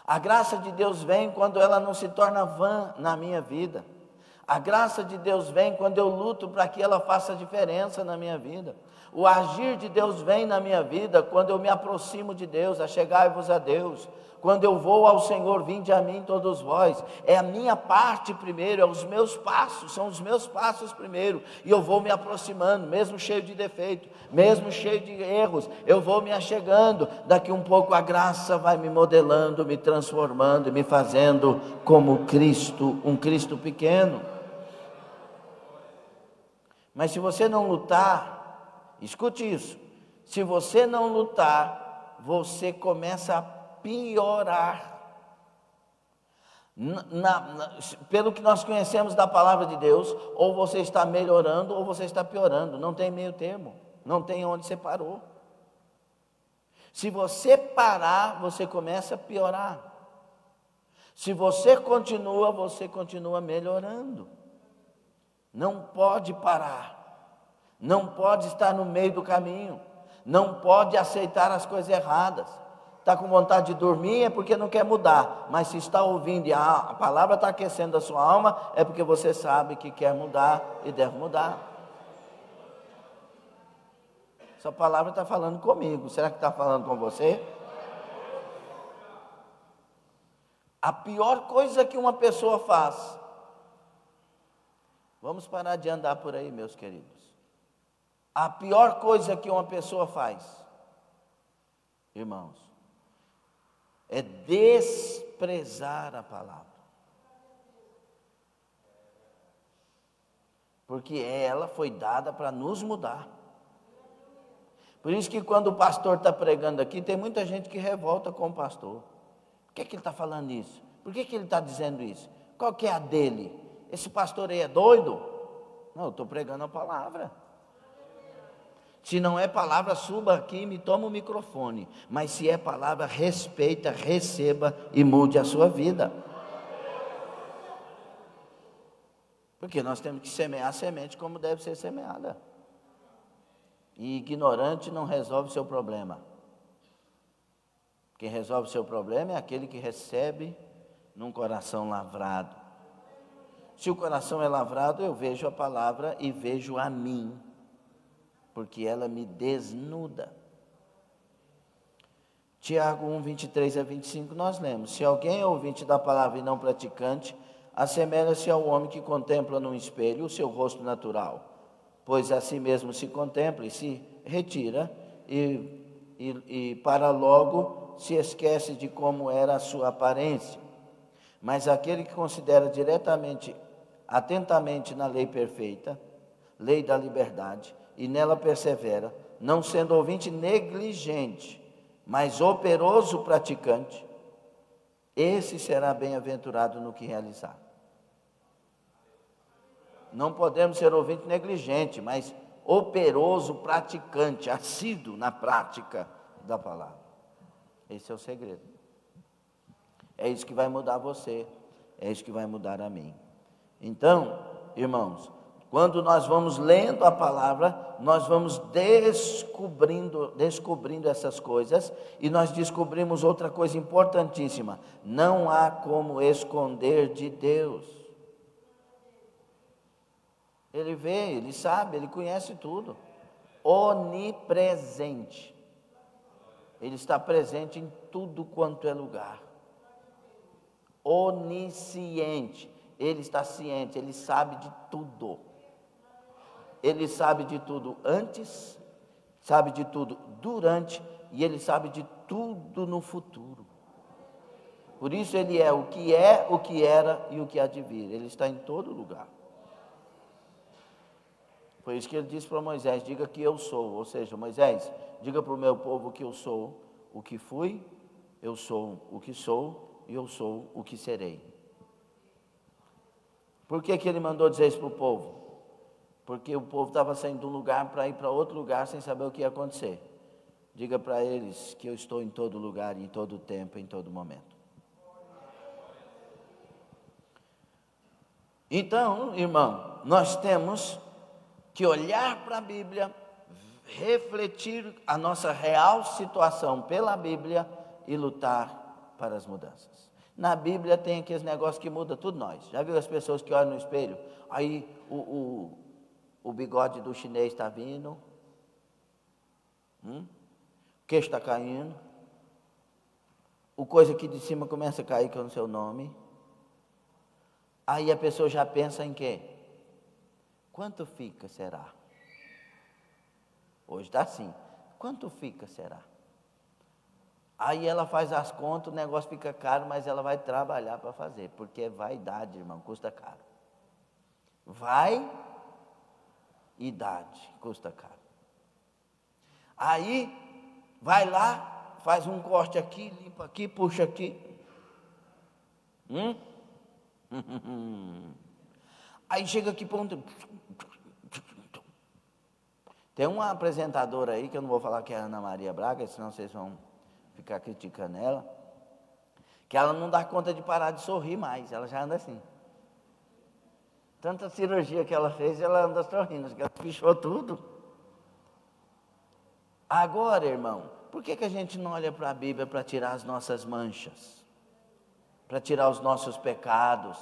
A graça de Deus vem quando ela não se torna vã na minha vida. A graça de Deus vem quando eu luto para que ela faça diferença na minha vida. O agir de Deus vem na minha vida quando eu me aproximo de Deus, achegai-vos a Deus. Quando eu vou ao Senhor, vinde a mim todos vós. É a minha parte primeiro, é os meus passos, são os meus passos primeiro. E eu vou me aproximando, mesmo cheio de defeito, mesmo cheio de erros, eu vou me achegando. Daqui um pouco a graça vai me modelando, me transformando, me fazendo como Cristo, um Cristo pequeno. Mas se você não lutar, escute isso, se você não lutar, você começa a piorar. Pelo que nós conhecemos da palavra de Deus, ou você está melhorando ou você está piorando, não tem meio termo, não tem onde você parou. Se você parar, você começa a piorar. Se você continua melhorando. Não pode parar, não pode estar no meio do caminho, não pode aceitar as coisas erradas. Está com vontade de dormir é porque não quer mudar, mas se está ouvindo e a palavra está aquecendo a sua alma, é porque você sabe que quer mudar e deve mudar. Essa palavra está falando comigo, será que está falando com você? A pior coisa que uma pessoa faz. Vamos parar de andar por aí, meus queridos. A pior coisa que uma pessoa faz, irmãos, é desprezar a palavra. Porque ela foi dada para nos mudar. Por isso que quando o pastor está pregando aqui, tem muita gente que revolta com o pastor. Por que ele está falando isso? Por que ele está dizendo isso? Qual que é a dele? Esse pastor aí é doido? Não, eu estou pregando a palavra. Se não é palavra, suba aqui e me toma o microfone. Mas se é palavra, respeita, receba e mude a sua vida. Porque nós temos que semear a semente como deve ser semeada. E ignorante não resolve seu problema. Quem resolve seu problema é aquele que recebe num coração lavrado. Se o coração é lavrado, eu vejo a palavra e vejo a mim, porque ela me desnuda. Tiago 1, 23 a 25 nós lemos: se alguém é ouvinte da palavra e não praticante, assemelha-se ao homem que contempla num espelho o seu rosto natural, pois a si mesmo se contempla e se retira, e para logo se esquece de como era a sua aparência. Mas aquele que considera atentamente na lei perfeita, lei da liberdade, e nela persevera, não sendo ouvinte negligente, mas operoso praticante, esse será bem-aventurado no que realizar. Não podemos ser ouvinte negligente, mas operoso praticante, assíduo na prática da palavra. Esse é o segredo. É isso que vai mudar você, é isso que vai mudar a mim. Então, irmãos, quando nós vamos lendo a palavra, nós vamos descobrindo essas coisas, e nós descobrimos outra coisa importantíssima: não há como esconder de Deus. Ele vê, ele sabe, ele conhece tudo. Onipresente. Ele está presente em tudo quanto é lugar. Onisciente. Ele está ciente, ele sabe de tudo. Ele sabe de tudo antes, sabe de tudo durante, e ele sabe de tudo no futuro. Por isso ele é, o que era e o que há de vir. Ele está em todo lugar. Foi isso que ele disse para Moisés: diga que eu sou. Ou seja, Moisés, diga para o meu povo que eu sou o que fui, eu sou o que sou e eu sou o que serei. Por que ele mandou dizer isso para o povo? Porque o povo estava saindo de um lugar para ir para outro lugar sem saber o que ia acontecer. Diga para eles que eu estou em todo lugar, em todo tempo, em todo momento. Então, irmão, nós temos que olhar para a Bíblia, refletir a nossa real situação pela Bíblia e lutar para as mudanças. Na Bíblia tem aqueles negócios que muda tudo nós. Já viu as pessoas que olham no espelho? Aí o bigode do chinês está vindo, o queixo está caindo, o coisa aqui de cima começa a cair, que é o seu nome. Aí a pessoa já pensa em quê? Quanto fica, será? Hoje está assim. Quanto fica, será? Aí ela faz as contas, o negócio fica caro, mas ela vai trabalhar para fazer, porque é vaidade, irmão, custa caro. Vaidade, custa caro. Aí, vai lá, faz um corte aqui, limpa aqui, puxa aqui. Aí chega aqui, ponto. Tem uma apresentadora aí, que eu não vou falar que é a Ana Maria Braga, senão vocês vão ficar criticando ela, que ela não dá conta de parar de sorrir mais, ela já anda assim. Tanta cirurgia que ela fez, ela anda sorrindo, ela pichou tudo. Agora, irmão, por que a gente não olha para a Bíblia para tirar as nossas manchas? Para tirar os nossos pecados?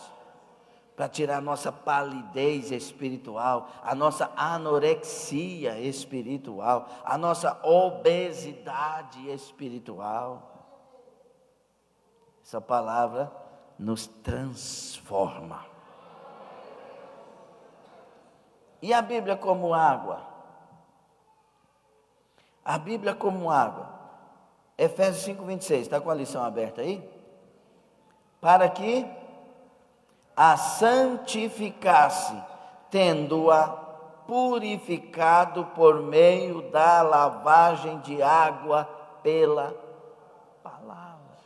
Para tirar a nossa palidez espiritual, a nossa anorexia espiritual, a nossa obesidade espiritual? Essa palavra nos transforma. E a Bíblia como água? A Bíblia como água. Efésios 5:26, está com a lição aberta aí? Para que a santificasse, tendo-a purificado por meio da lavagem de água pela palavra.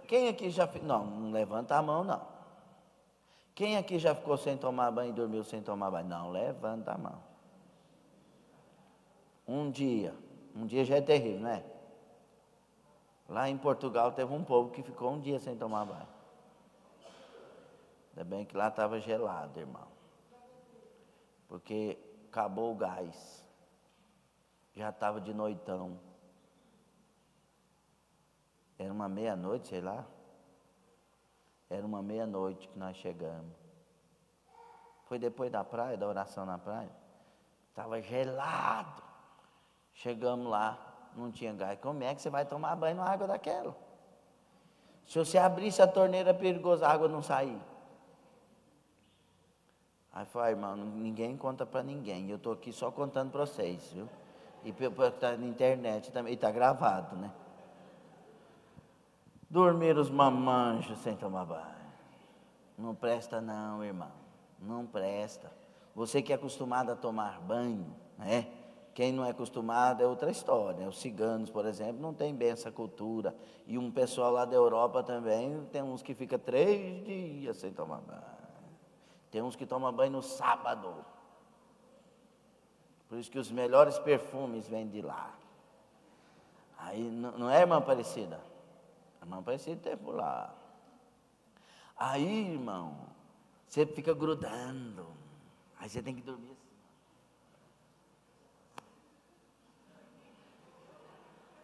Quem aqui já... Não levanta a mão não. Quem aqui já ficou sem tomar banho e dormiu sem tomar banho? Não, levanta a mão. Um dia já é terrível, né? Lá em Portugal teve um povo que ficou um dia sem tomar banho. Ainda bem que lá estava gelado, irmão. Porque acabou o gás. Já estava de noitão. Era uma meia-noite, sei lá. Era uma meia-noite que nós chegamos. Foi depois da praia, da oração na praia. Estava gelado. Chegamos lá, não tinha gás. Como é que você vai tomar banho numa água daquela? Se você abrisse a torneira, é perigoso a água não sair. Aí falei, irmão, ninguém conta para ninguém. Eu estou aqui só contando para vocês, viu? E está na internet também, está gravado, né? Dormir os mamanjos sem tomar banho. Não presta não, irmão. Não presta. Você que é acostumado a tomar banho, né? Quem não é acostumado é outra história. Os ciganos, por exemplo, não tem bem essa cultura. E um pessoal lá da Europa também, tem uns que fica 3 dias sem tomar banho. Tem uns que tomam banho no sábado. Por isso que os melhores perfumes vêm de lá. Aí, não é, irmã Aparecida? A irmã Aparecida tem por lá. Aí, irmão, você fica grudando. Aí você tem que dormir assim.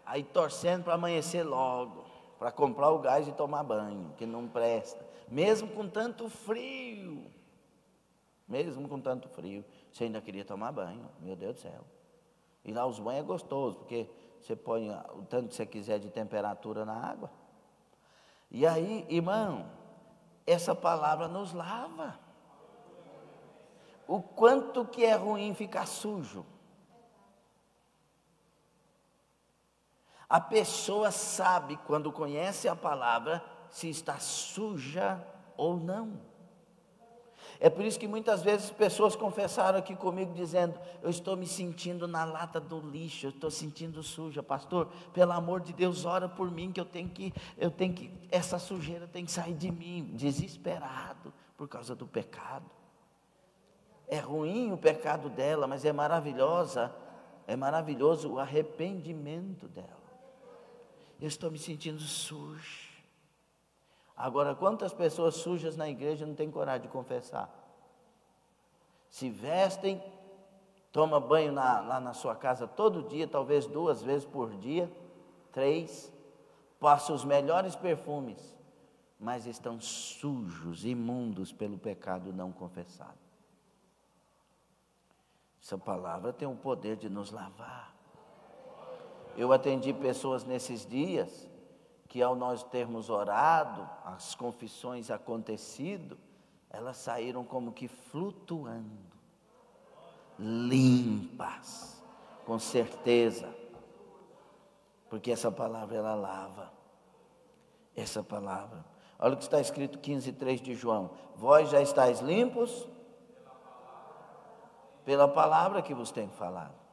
Aí torcendo para amanhecer logo, para comprar o gás e tomar banho, que não presta. Mesmo com tanto frio. Mesmo com tanto frio, você ainda queria tomar banho, meu Deus do céu. E lá os banhos é gostoso, porque você põe o tanto que você quiser de temperatura na água. E aí, irmão, essa palavra nos lava. O quanto que é ruim ficar sujo. A pessoa sabe, quando conhece a palavra, se está suja ou não. É por isso que muitas vezes pessoas confessaram aqui comigo dizendo, eu estou me sentindo na lata do lixo, eu estou sentindo suja, pastor, pelo amor de Deus, ora por mim, que essa sujeira tem que sair de mim, desesperado, por causa do pecado. É ruim o pecado dela, mas é maravilhoso o arrependimento dela. Eu estou me sentindo sujo. Agora, quantas pessoas sujas na igreja não têm coragem de confessar? Se vestem, toma banho lá na sua casa todo dia, talvez 2 vezes por dia, 3, passa os melhores perfumes, mas estão sujos, imundos pelo pecado não confessado. Essa palavra tem o poder de nos lavar. Eu atendi pessoas nesses dias, que ao nós termos orado, as confissões acontecido, elas saíram como que flutuando, limpas, com certeza, porque essa palavra ela lava, essa palavra. Olha o que está escrito 15:3 de João, vós já estáis limpos pela palavra que vos tenho falado.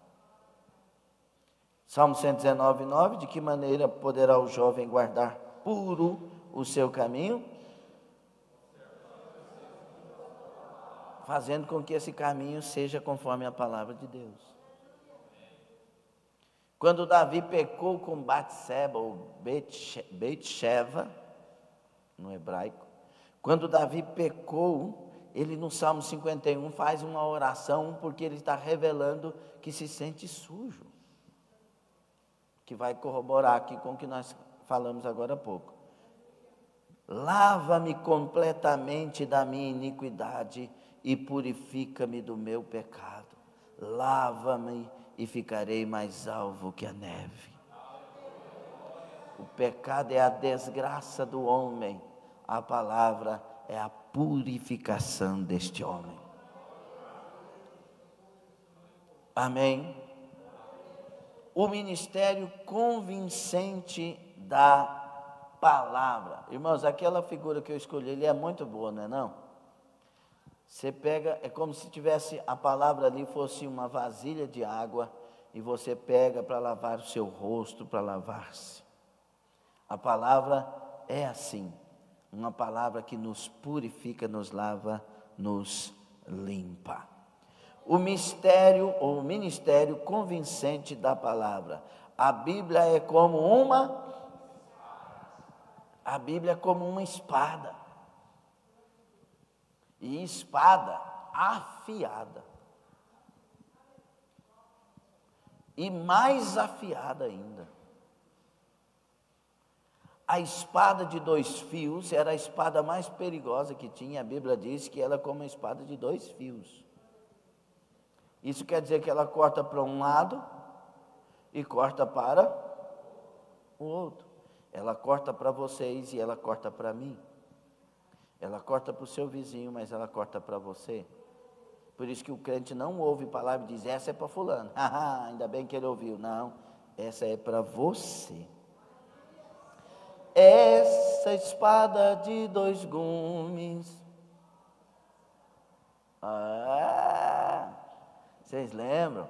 Salmo 119:9, de que maneira poderá o jovem guardar puro o seu caminho? Fazendo com que esse caminho seja conforme a palavra de Deus. Quando Davi pecou com Batseba, ou Beit-sheva, no hebraico, quando Davi pecou, ele no Salmo 51 faz uma oração, porque ele está revelando que se sente sujo. Que vai corroborar aqui com o que nós falamos agora há pouco. Lava-me completamente da minha iniquidade e purifica-me do meu pecado. Lava-me e ficarei mais alvo que a neve. O pecado é a desgraça do homem, a palavra é a purificação deste homem. Amém? O ministério convincente da palavra. Irmãos, aquela figura que eu escolhi, ele é muito boa, não é não? Você pega, é como se tivesse a palavra ali, fosse uma vasilha de água, e você pega para lavar o seu rosto, para lavar-se. A palavra é assim, uma palavra que nos purifica, nos lava, nos limpa. O mistério ou o ministério convincente da palavra. A Bíblia é como uma espada. E espada afiada. E mais afiada ainda. A espada de 2 fios era a espada mais perigosa que tinha. A Bíblia diz que ela é como uma espada de 2 fios. Isso quer dizer que ela corta para um lado e corta para o outro. Ela corta para vocês e ela corta para mim. Ela corta para o seu vizinho, mas ela corta para você. Por isso que o crente não ouve palavra e diz, essa é para fulano. Ainda bem que ele ouviu. Não, essa é para você. Essa espada de 2 gumes. Vocês lembram?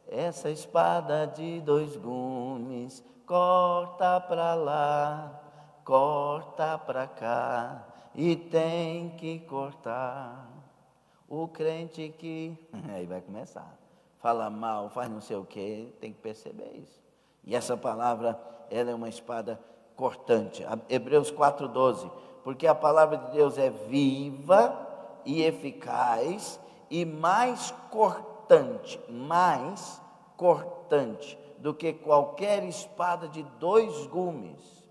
Essa espada de 2 gumes, corta para lá, corta para cá, e tem que cortar. O crente que, aí vai começar, fala mal, faz não sei o que, tem que perceber isso. E essa palavra, ela é uma espada cortante. Hebreus 4:12, porque a palavra de Deus é viva e eficaz e mais cortante do que qualquer espada de 2 gumes,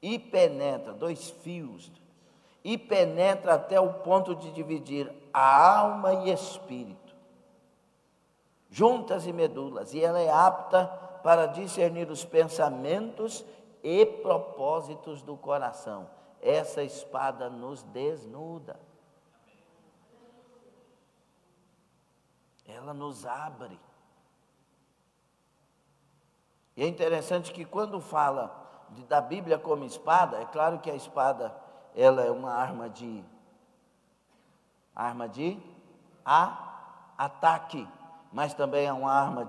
e penetra, 2 fios, e penetra até o ponto de dividir a alma e espírito, juntas e medulas, e ela é apta para discernir os pensamentos e propósitos do coração. Essa espada nos desnuda. Ela nos abre. E é interessante que quando fala da Bíblia como espada, é claro que a espada, ela é uma arma de ataque, mas também é uma arma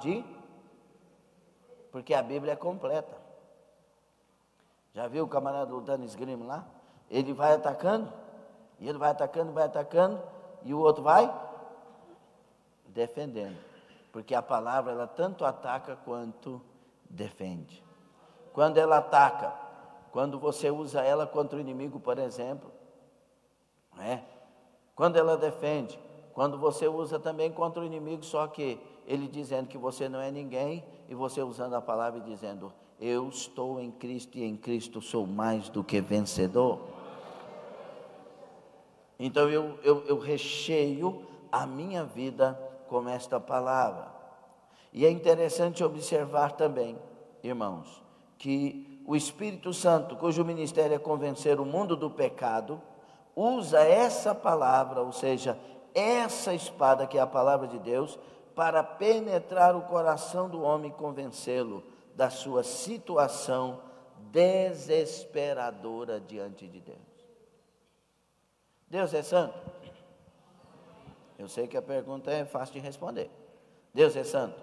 porque a Bíblia é completa. Já viu o camarada lutando esgrima lá? Ele vai atacando, e ele vai atacando, e o outro vai defendendo, porque a palavra, ela tanto ataca quanto defende. Quando ela ataca, quando você usa ela contra o inimigo, por exemplo, quando ela defende, quando você usa também contra o inimigo, só que ele dizendo que você não é ninguém, e você usando a palavra e dizendo, eu estou em Cristo, e em Cristo sou mais do que vencedor. Então eu recheio a minha vida com esta palavra. E é interessante observar também, irmãos, que o Espírito Santo, cujo ministério é convencer o mundo do pecado, usa essa palavra, ou seja, essa espada que é a palavra de Deus, para penetrar o coração do homem e convencê-lo da sua situação desesperadora diante de Deus. Deus é santo? Eu sei que a pergunta é fácil de responder. Deus é santo?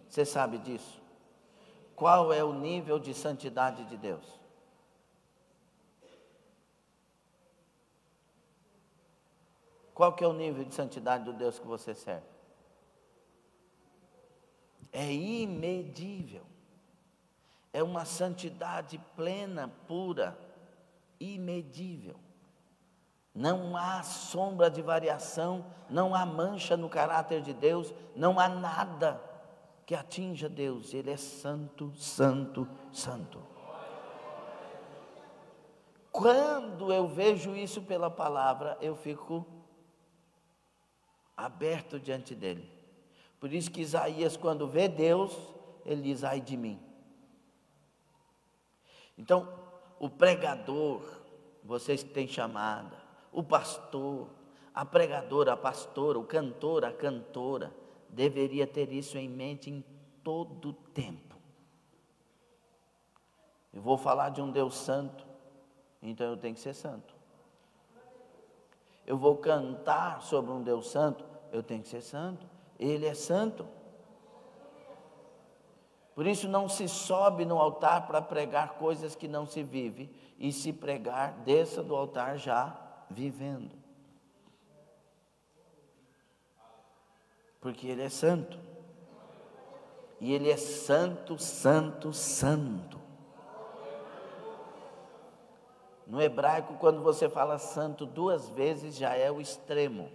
Você sabe disso? Qual é o nível de santidade de Deus? Qual que é o nível de santidade do Deus que você serve? É imedível. É uma santidade plena, pura, imedível. Não há sombra de variação, não há mancha no caráter de Deus, não há nada que atinja Deus. Ele é santo, santo, santo. Quando eu vejo isso pela palavra, eu fico aberto diante dele. Por isso que Isaías, quando vê Deus, ele diz, ai de mim. Então, o pregador, vocês que têm chamada, o pastor, a pregadora, a pastora, o cantor, a cantora, deveria ter isso em mente em todo o tempo. Eu vou falar de um Deus santo, então eu tenho que ser santo. Eu vou cantar sobre um Deus santo, eu tenho que ser santo. Ele é santo. Por isso não se sobe no altar para pregar coisas que não se vive, e se pregar, desça do altar já vivendo. Porque Ele é santo. E Ele é santo, santo, santo. No hebraico, quando você fala santo 2 vezes, já é o extremo.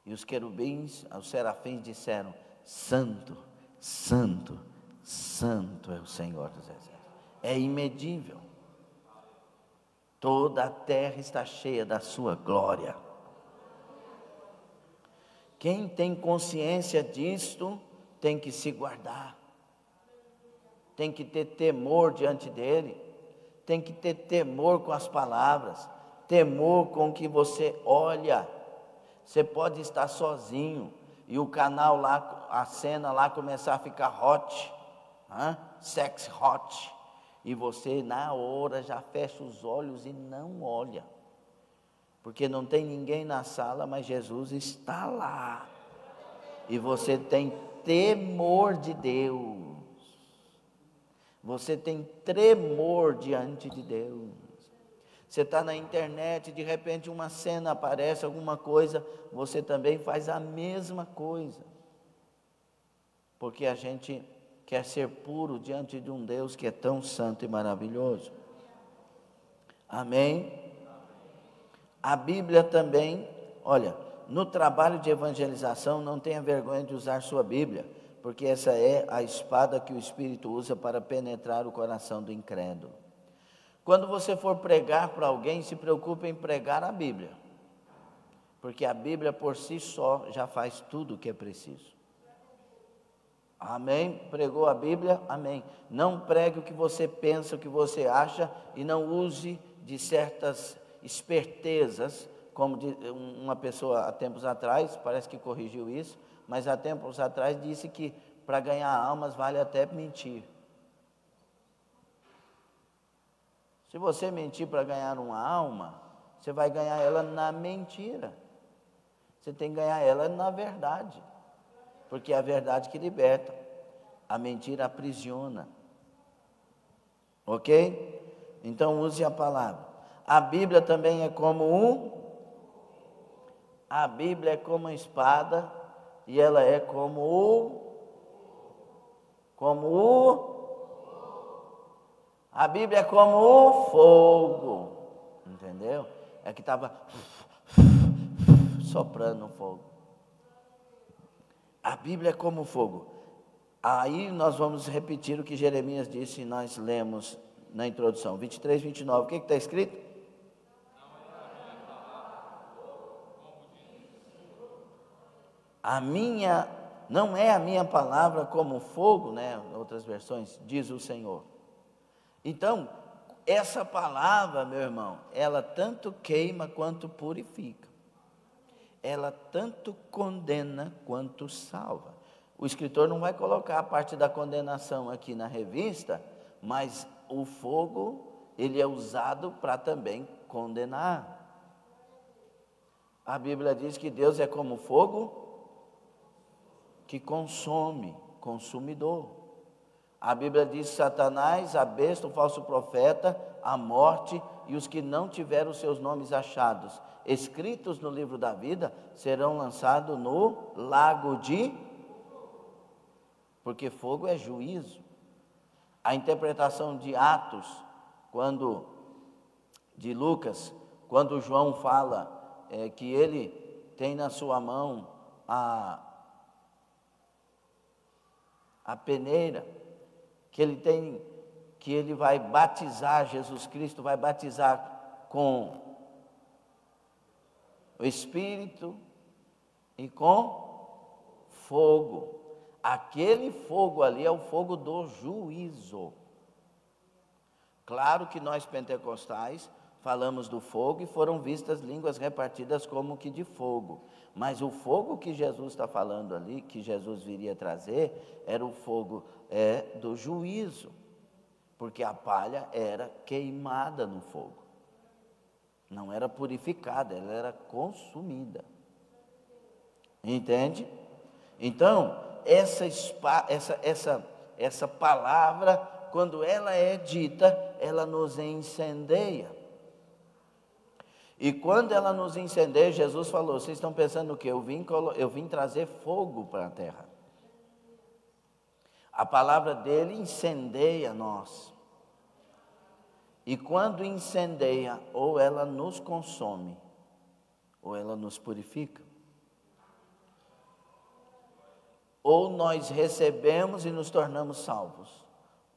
E os querubins, os serafins disseram: santo, santo, santo é o Senhor dos exércitos. É imedível. Toda a terra está cheia da sua glória. Quem tem consciência disto, tem que se guardar. Tem que ter temor diante dele. Tem que ter temor com as palavras, temor com o que você olha. Você pode estar sozinho e o canal lá, a cena lá começar a ficar hot, sex hot, e você na hora já fecha os olhos e não olha, porque não tem ninguém na sala, mas Jesus está lá, e você tem temor de Deus. Você tem tremor diante de Deus. Você está na internet, de repente uma cena aparece, alguma coisa, você também faz a mesma coisa. Porque a gente quer ser puro diante de um Deus que é tão santo e maravilhoso. Amém? A Bíblia também, olha, no trabalho de evangelização, não tenha vergonha de usar sua Bíblia, porque essa é a espada que o Espírito usa para penetrar o coração do incrédulo. Quando você for pregar para alguém, se preocupe em pregar a Bíblia, porque a Bíblia por si só já faz tudo o que é preciso. Amém? Pregou a Bíblia? Amém. Não pregue o que você pensa, o que você acha, e não use de certas espertezas, como uma pessoa há tempos atrás, parece que corrigiu isso, mas há tempos atrás disse que para ganhar almas vale até mentir. Se você mentir para ganhar uma alma, você vai ganhar ela na mentira. Você tem que ganhar ela na verdade, porque é a verdade que liberta, a mentira aprisiona. Ok? Então use a palavra. A Bíblia também é como a Bíblia é como uma espada, e ela é a Bíblia é como o fogo, entendeu? É que estava soprando o fogo. A Bíblia é como o fogo. Aí nós vamos repetir o que Jeremias disse, e nós lemos na introdução, 23, 29, o que está escrito? Não é a minha palavra como fogo, né? Outras versões, diz o Senhor. Então, essa palavra, meu irmão, ela tanto queima quanto purifica. Ela tanto condena quanto salva. O escritor não vai colocar a parte da condenação aqui na revista, mas o fogo, ele é usado para também condenar. A Bíblia diz que Deus é como fogo que consome, consumidor. A Bíblia diz: Satanás, a besta, o falso profeta, a morte e os que não tiveram seus nomes achados escritos no livro da vida serão lançados no lago de... Porque fogo é juízo. A interpretação de Atos, de Lucas, quando João fala que ele tem na sua mão a peneira, que ele vai batizar, Jesus Cristo vai batizar com o Espírito e com fogo. Aquele fogo ali é o fogo do juízo. Claro que nós pentecostais falamos do fogo e foram vistas línguas repartidas como que de fogo. Mas o fogo que Jesus está falando ali, que Jesus viria trazer, era o fogo do juízo. Porque a palha era queimada no fogo. Não era purificada, ela era consumida. Entende? Então, essa palavra, quando ela é dita, ela nos incendeia. E quando ela nos incendeia, Jesus falou: vocês estão pensando o quê? Eu vim trazer fogo para a terra. A palavra dele incendeia nós. E quando incendeia, ou ela nos consome, ou ela nos purifica. Ou nós recebemos e nos tornamos salvos,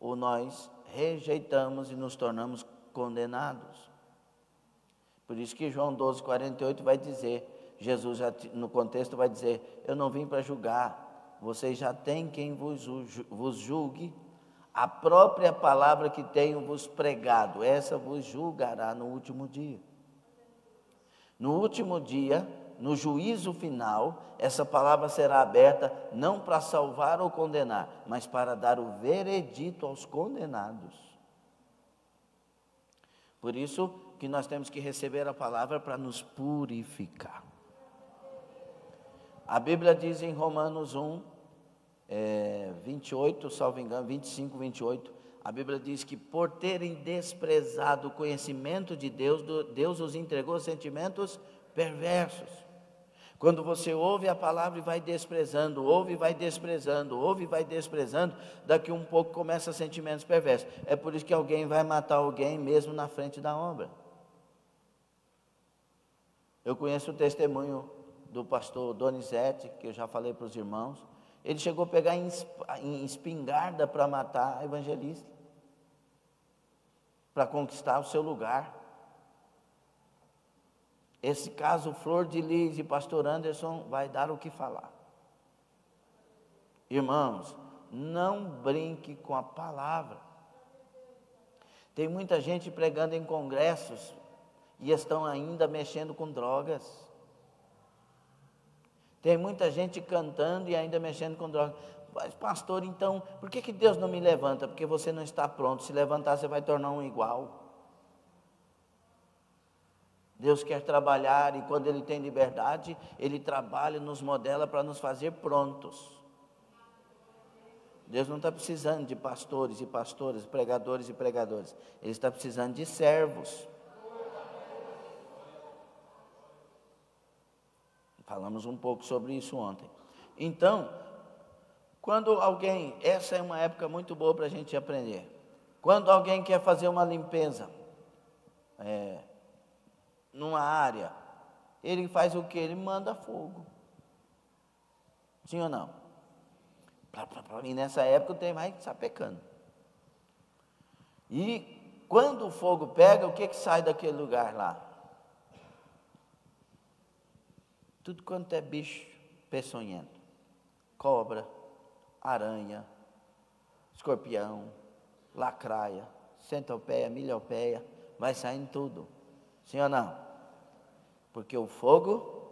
ou nós rejeitamos e nos tornamos condenados. Por isso que João 12:48 vai dizer, Jesus já no contexto vai dizer: eu não vim para julgar, vocês já têm quem vos julgue. A própria palavra que tenho vos pregado, essa vos julgará no último dia. No último dia, no juízo final, essa palavra será aberta não para salvar ou condenar, mas para dar o veredito aos condenados. Por isso que nós temos que receber a palavra para nos purificar. A Bíblia diz em Romanos 28, salvo engano, 25, 28, a Bíblia diz que por terem desprezado o conhecimento de Deus, Deus os entregou sentimentos perversos. Quando você ouve a palavra e vai desprezando, ouve e vai desprezando, ouve e vai desprezando, daqui um pouco começa sentimentos perversos. É por isso que alguém vai matar alguém mesmo na frente da obra. Eu conheço o testemunho do pastor Donizete, que eu já falei para os irmãos. Ele chegou a pegar em espingarda para matar a evangelista, para conquistar o seu lugar. Esse caso, Flor de Lis e pastor Anderson, vai dar o que falar. Irmãos, não brinque com a palavra. Tem muita gente pregando em congressos e estão ainda mexendo com drogas. Tem muita gente cantando e ainda mexendo com drogas. Mas pastor, então, por que Deus não me levanta? Porque você não está pronto. Se levantar, você vai tornar um igual. Deus quer trabalhar e quando Ele tem liberdade, Ele trabalha e nos modela para nos fazer prontos. Deus não está precisando de pastores e pastoras, pregadores e pregadoras. Ele está precisando de servos. Falamos um pouco sobre isso ontem. Então, quando alguém, essa é uma época muito boa para a gente aprender. Quando alguém quer fazer uma limpeza, numa área, ele faz o que? Ele manda fogo. Sim ou não? E nessa época tem mais que está pecando. E quando o fogo pega, o que sai daquele lugar lá? Tudo quanto é bicho peçonhento. Cobra, aranha, escorpião, lacraia, centopeia, milhopeia, vai saindo tudo. Sim ou não? Porque o fogo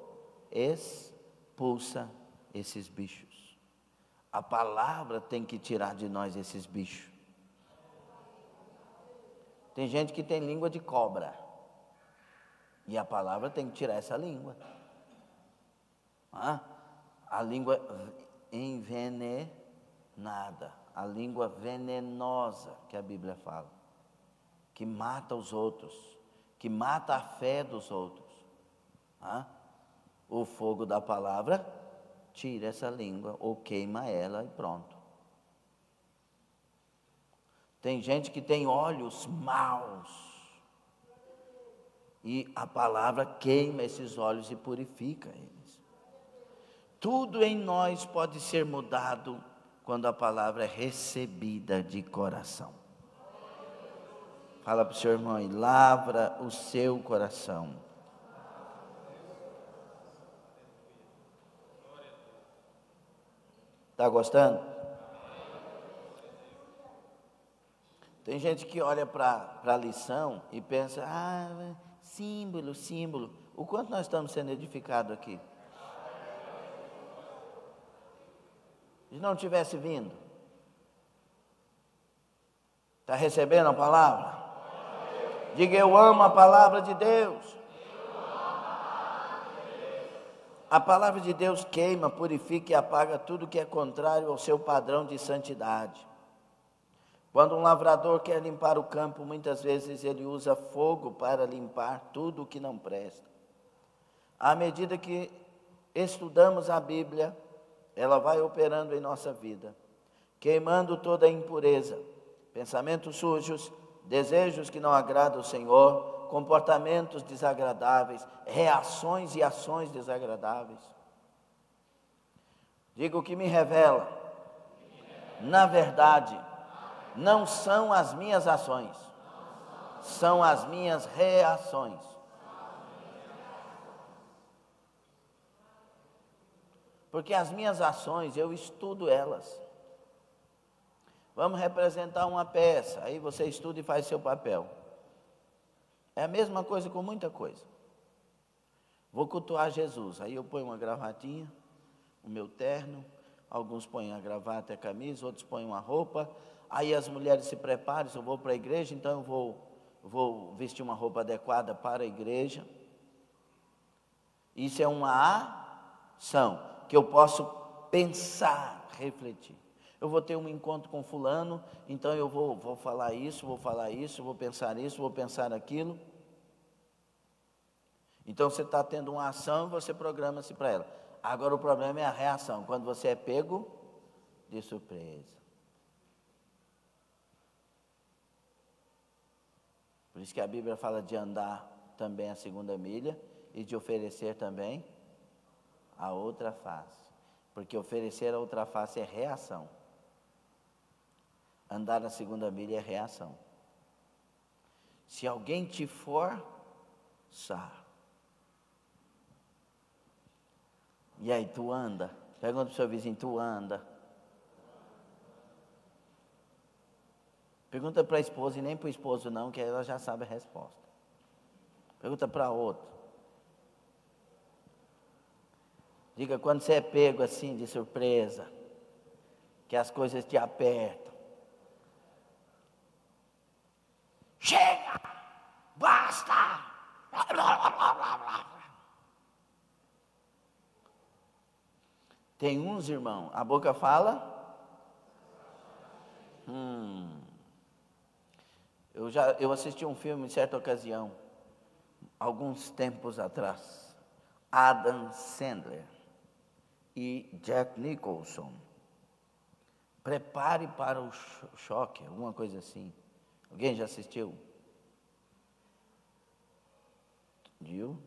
expulsa esses bichos. A palavra tem que tirar de nós esses bichos. Tem gente que tem língua de cobra. E a palavra tem que tirar essa língua. A língua envenenada, a língua venenosa que a Bíblia fala, que mata os outros, que mata a fé dos outros. O fogo da palavra tira essa língua ou queima ela e pronto. Tem gente que tem olhos maus e a palavra queima esses olhos e purifica eles. Tudo em nós pode ser mudado quando a palavra é recebida de coração. Fala para o seu irmão e lavra o seu coração. Está gostando? Tem gente que olha para a lição e pensa, símbolo, símbolo. O quanto nós estamos sendo edificados aqui? Se não tivesse vindo, está recebendo a palavra? Diga, eu amo a palavra de Deus. A palavra de Deus queima, purifica e apaga tudo que é contrário ao seu padrão de santidade. Quando um lavrador quer limpar o campo, muitas vezes ele usa fogo para limpar tudo o que não presta. À medida que estudamos a Bíblia, ela vai operando em nossa vida, queimando toda a impureza, pensamentos sujos, desejos que não agradam ao Senhor, comportamentos desagradáveis, reações e ações desagradáveis. Digo, o que me revela, na verdade, não são as minhas ações, são as minhas reações. Porque as minhas ações, eu estudo elas. Vamos representar uma peça, aí você estuda e faz seu papel. É a mesma coisa com muita coisa. Vou cultuar Jesus, aí eu ponho uma gravatinha, o meu terno, alguns põem a gravata e a camisa, outros põem uma roupa, aí as mulheres se preparam, se eu vou para a igreja, então eu vou vestir uma roupa adequada para a igreja. Isso é uma ação que eu posso pensar, refletir. Eu vou ter um encontro com fulano, então eu vou falar isso, vou pensar aquilo. Então você está tendo uma ação e você programa-se para ela. Agora o problema é a reação, quando você é pego de surpresa. Por isso que a Bíblia fala de andar também a segunda milha e de oferecer também a outra face. Porque oferecer a outra face é reação. Andar a segunda milha é reação. Se alguém te forçar, e aí tu anda, pergunta para o seu vizinho, tu anda. Pergunta para a esposa e nem para o esposo não, que ela já sabe a resposta. Pergunta para outro. Diga, quando você é pego assim de surpresa, que as coisas te apertam. Chega! Basta! Tem uns, irmão, a boca fala. Eu assisti um filme em certa ocasião, alguns tempos atrás, Adam Sandler e Jack Nicholson. Prepare para o choque, alguma coisa assim. Alguém já assistiu? Viu?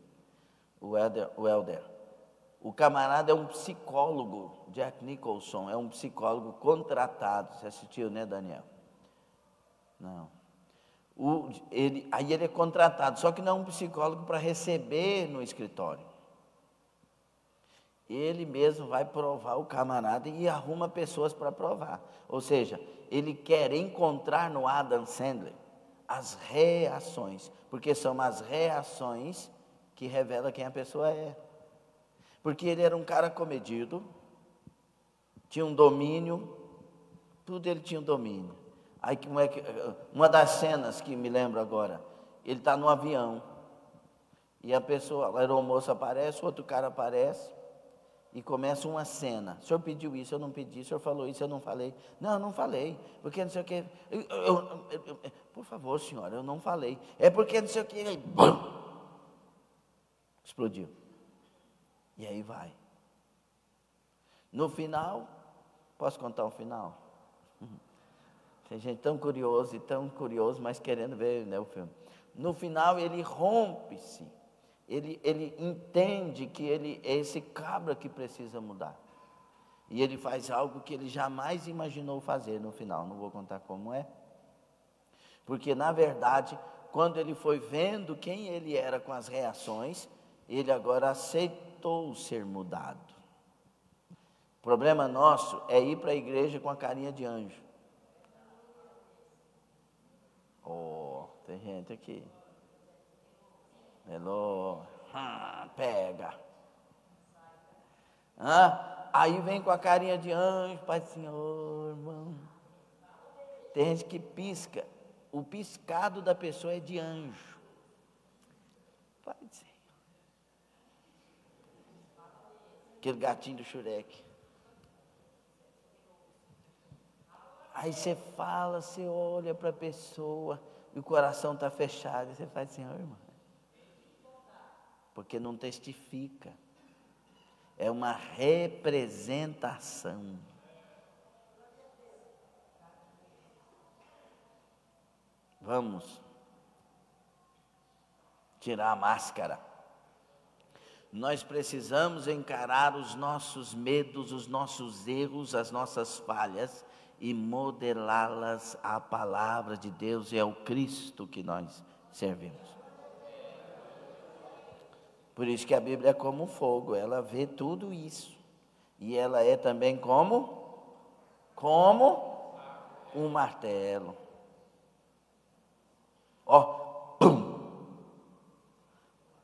O Elder. O camarada é um psicólogo, Jack Nicholson, é um psicólogo contratado. Você assistiu, né, Daniel? Não. Aí ele é contratado, só que não é um psicólogo para receber no escritório. Ele mesmo vai provar o camarada e arruma pessoas para provar. Ou seja, ele quer encontrar no Adam Sandler as reações, porque são as reações que revelam quem a pessoa é. Porque ele era um cara comedido, tinha um domínio, tudo ele tinha um domínio. Aí uma das cenas que me lembro agora, ele está no avião, e a aeromoça aparece, outro cara aparece, e começa uma cena. O senhor pediu isso, eu não pedi, o senhor falou isso, eu não falei. Não, eu não falei, porque não sei o que. Por favor, senhora, eu não falei. É porque não sei o que. Explodiu. E aí vai. No final, posso contar o final? Tem gente tão curioso, mas querendo ver, né, o filme. No final ele rompe-se. Ele entende que ele é esse cabra que precisa mudar. E ele faz algo que ele jamais imaginou fazer no final. Não vou contar como é. Porque, na verdade, quando ele foi vendo quem ele era com as reações, ele agora aceitou ser mudado. O problema nosso é ir para a igreja com a carinha de anjo. Oh, tem gente aqui. Hello, pega. Aí vem com a carinha de anjo, Pai do Senhor, irmão. Tem gente que pisca. O piscado da pessoa é de anjo. Pai do Senhor. Aquele gatinho do Shurek. Aí você fala, você olha para a pessoa e o coração está fechado. E você faz assim, irmão. Porque não testifica. É uma representação. Vamos tirar a máscara. Nós precisamos encarar os nossos medos, os nossos erros, as nossas falhas e modelá-las à palavra de Deus e ao Cristo que nós servimos. Por isso que a Bíblia é como fogo, ela vê tudo isso. E ela é também como um martelo. Ó, pum,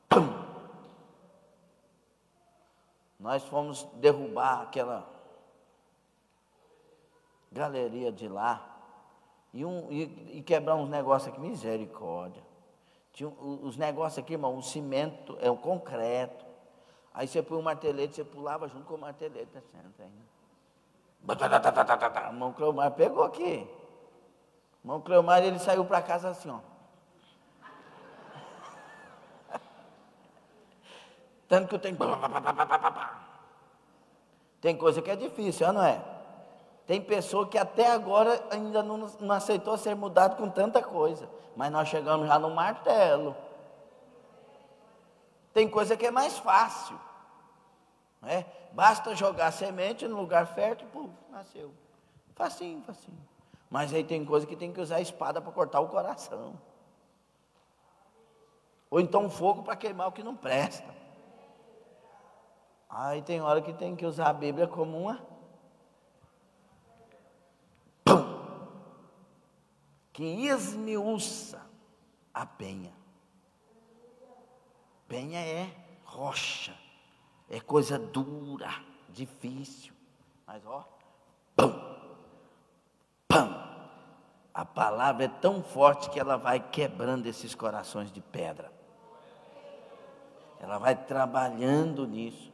pum. Nós fomos derrubar aquela galeria de lá e quebrar uns negócios aqui, misericórdia. Tinha os negócios aqui, irmão, o cimento é o concreto. Aí você põe o martelete, você pulava junto com o martelete. O irmão Cleomar pegou aqui. O irmão Cleomar, ele saiu para casa assim, ó. Tanto que eu tenho... Tem coisa que é difícil, não é? Tem pessoa que até agora ainda não aceitou ser mudado com tanta coisa. Mas nós chegamos já no martelo. Tem coisa que é mais fácil. Né? Basta jogar semente no lugar fértil e pum, nasceu. Facinho, facinho. Mas aí tem coisa que tem que usar a espada para cortar o coração. Ou então fogo para queimar o que não presta. Aí tem hora que tem que usar a Bíblia como uma... Pum! Que esmiuça a penha. Penha é rocha. É coisa dura, difícil. Mas ó... Pum! Pum! A palavra é tão forte que ela vai quebrando esses corações de pedra. Ela vai trabalhando nisso.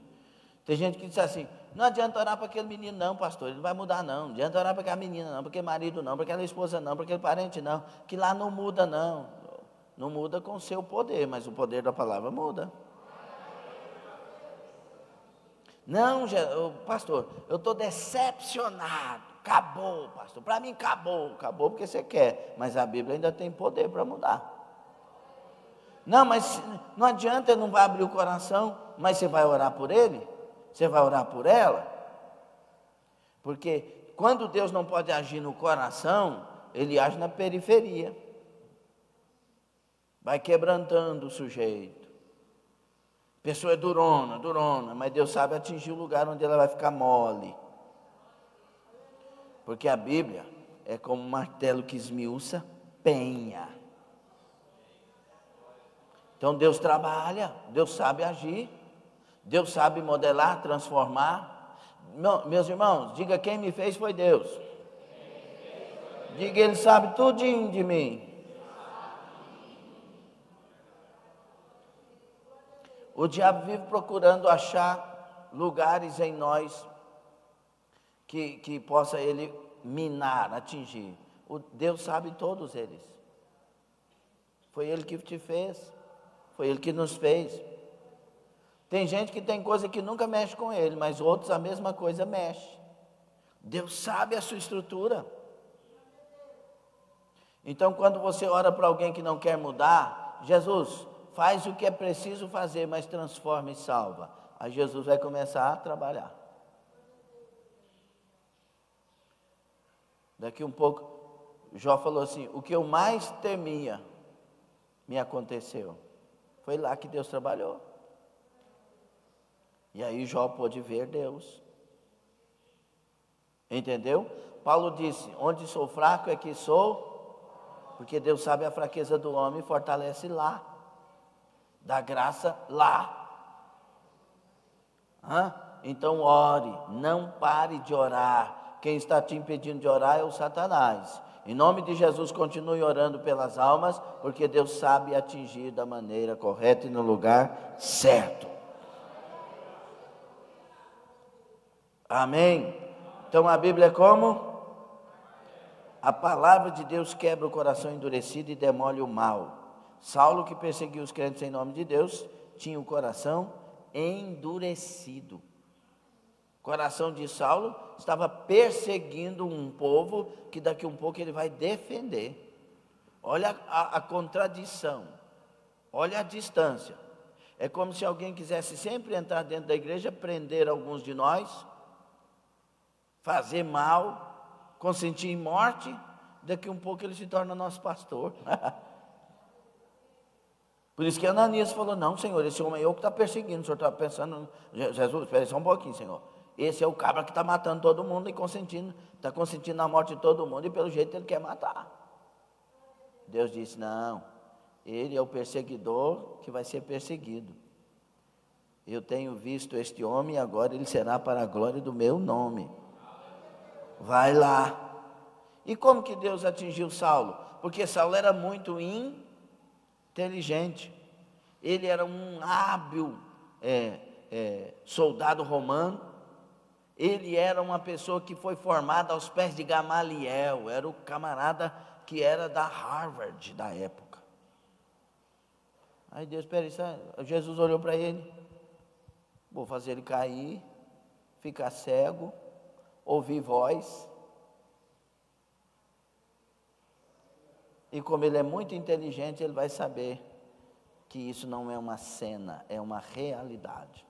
Tem gente que diz assim, não adianta orar para aquele menino não, pastor, ele não vai mudar não. Não adianta orar para aquela menina não, para aquele marido não, para aquela esposa não, para aquele parente não. Que lá não muda não. Não muda com o seu poder, mas o poder da palavra muda. Não, pastor, eu estou decepcionado. Acabou, pastor. Para mim acabou. Acabou porque você quer. Mas a Bíblia ainda tem poder para mudar. Não, mas não adianta, ele não vai abrir o coração. Mas você vai orar por ele? Você vai orar por ela? Porque quando Deus não pode agir no coração, Ele age na periferia. Vai quebrantando o sujeito. A pessoa é durona, mas Deus sabe atingir o lugar onde ela vai ficar mole. Porque a Bíblia é como um martelo que esmiuça penha. Então Deus trabalha, Deus sabe agir. Deus sabe modelar, transformar. Meus irmãos, diga, quem me fez foi Deus. Diga, Ele sabe tudinho de mim. O diabo vive procurando achar lugares em nós que possa ele minar, atingir. Deus sabe todos eles. Foi Ele que te fez. Foi Ele que nos fez. Tem gente que tem coisa que nunca mexe com ele, mas outros a mesma coisa mexe. Deus sabe a sua estrutura. Então, quando você ora para alguém que não quer mudar, Jesus, faz o que é preciso fazer, mas transforma e salva. Aí Jesus vai começar a trabalhar. Daqui um pouco, Jó falou assim, o que eu mais temia me aconteceu. Foi lá que Deus trabalhou. E aí Jó pôde ver Deus. Entendeu? Paulo disse, onde sou fraco é que sou. Porque Deus sabe a fraqueza do homem e fortalece lá. Dá graça lá. Então ore, não pare de orar. Quem está te impedindo de orar é o Satanás. Em nome de Jesus, continue orando pelas almas, porque Deus sabe atingir da maneira correta e no lugar certo. Amém? Então a Bíblia é como? A palavra de Deus quebra o coração endurecido e demole o mal. Saulo, que perseguiu os crentes em nome de Deus, tinha o coração endurecido. O coração de Saulo estava perseguindo um povo que daqui a um pouco ele vai defender. Olha a contradição, olha a distância. É como se alguém quisesse sempre entrar dentro da igreja, prender alguns de nós, fazer mal, consentir em morte, daqui a um pouco ele se torna nosso pastor. Por isso que Ananias falou, não, Senhor, esse homem é eu que está perseguindo, o Senhor está pensando, Jesus, espera aí só um pouquinho, Senhor. Esse é o cabra que está matando todo mundo e está consentindo a morte de todo mundo, e pelo jeito ele quer matar. Deus disse, não, ele é o perseguidor que vai ser perseguido. Eu tenho visto este homem, agora ele será para a glória do meu nome. Vai lá. E como que Deus atingiu Saulo? Porque Saulo era muito inteligente. Ele era um hábil soldado romano. Ele era uma pessoa que foi formada aos pés de Gamaliel. Era o camarada que era da Harvard da época. Aí Deus, espera aí, Jesus olhou para ele. Vou fazer ele cair, ficar cego, ouvir voz. E como ele é muito inteligente, ele vai saber que isso não é uma cena, é uma realidade.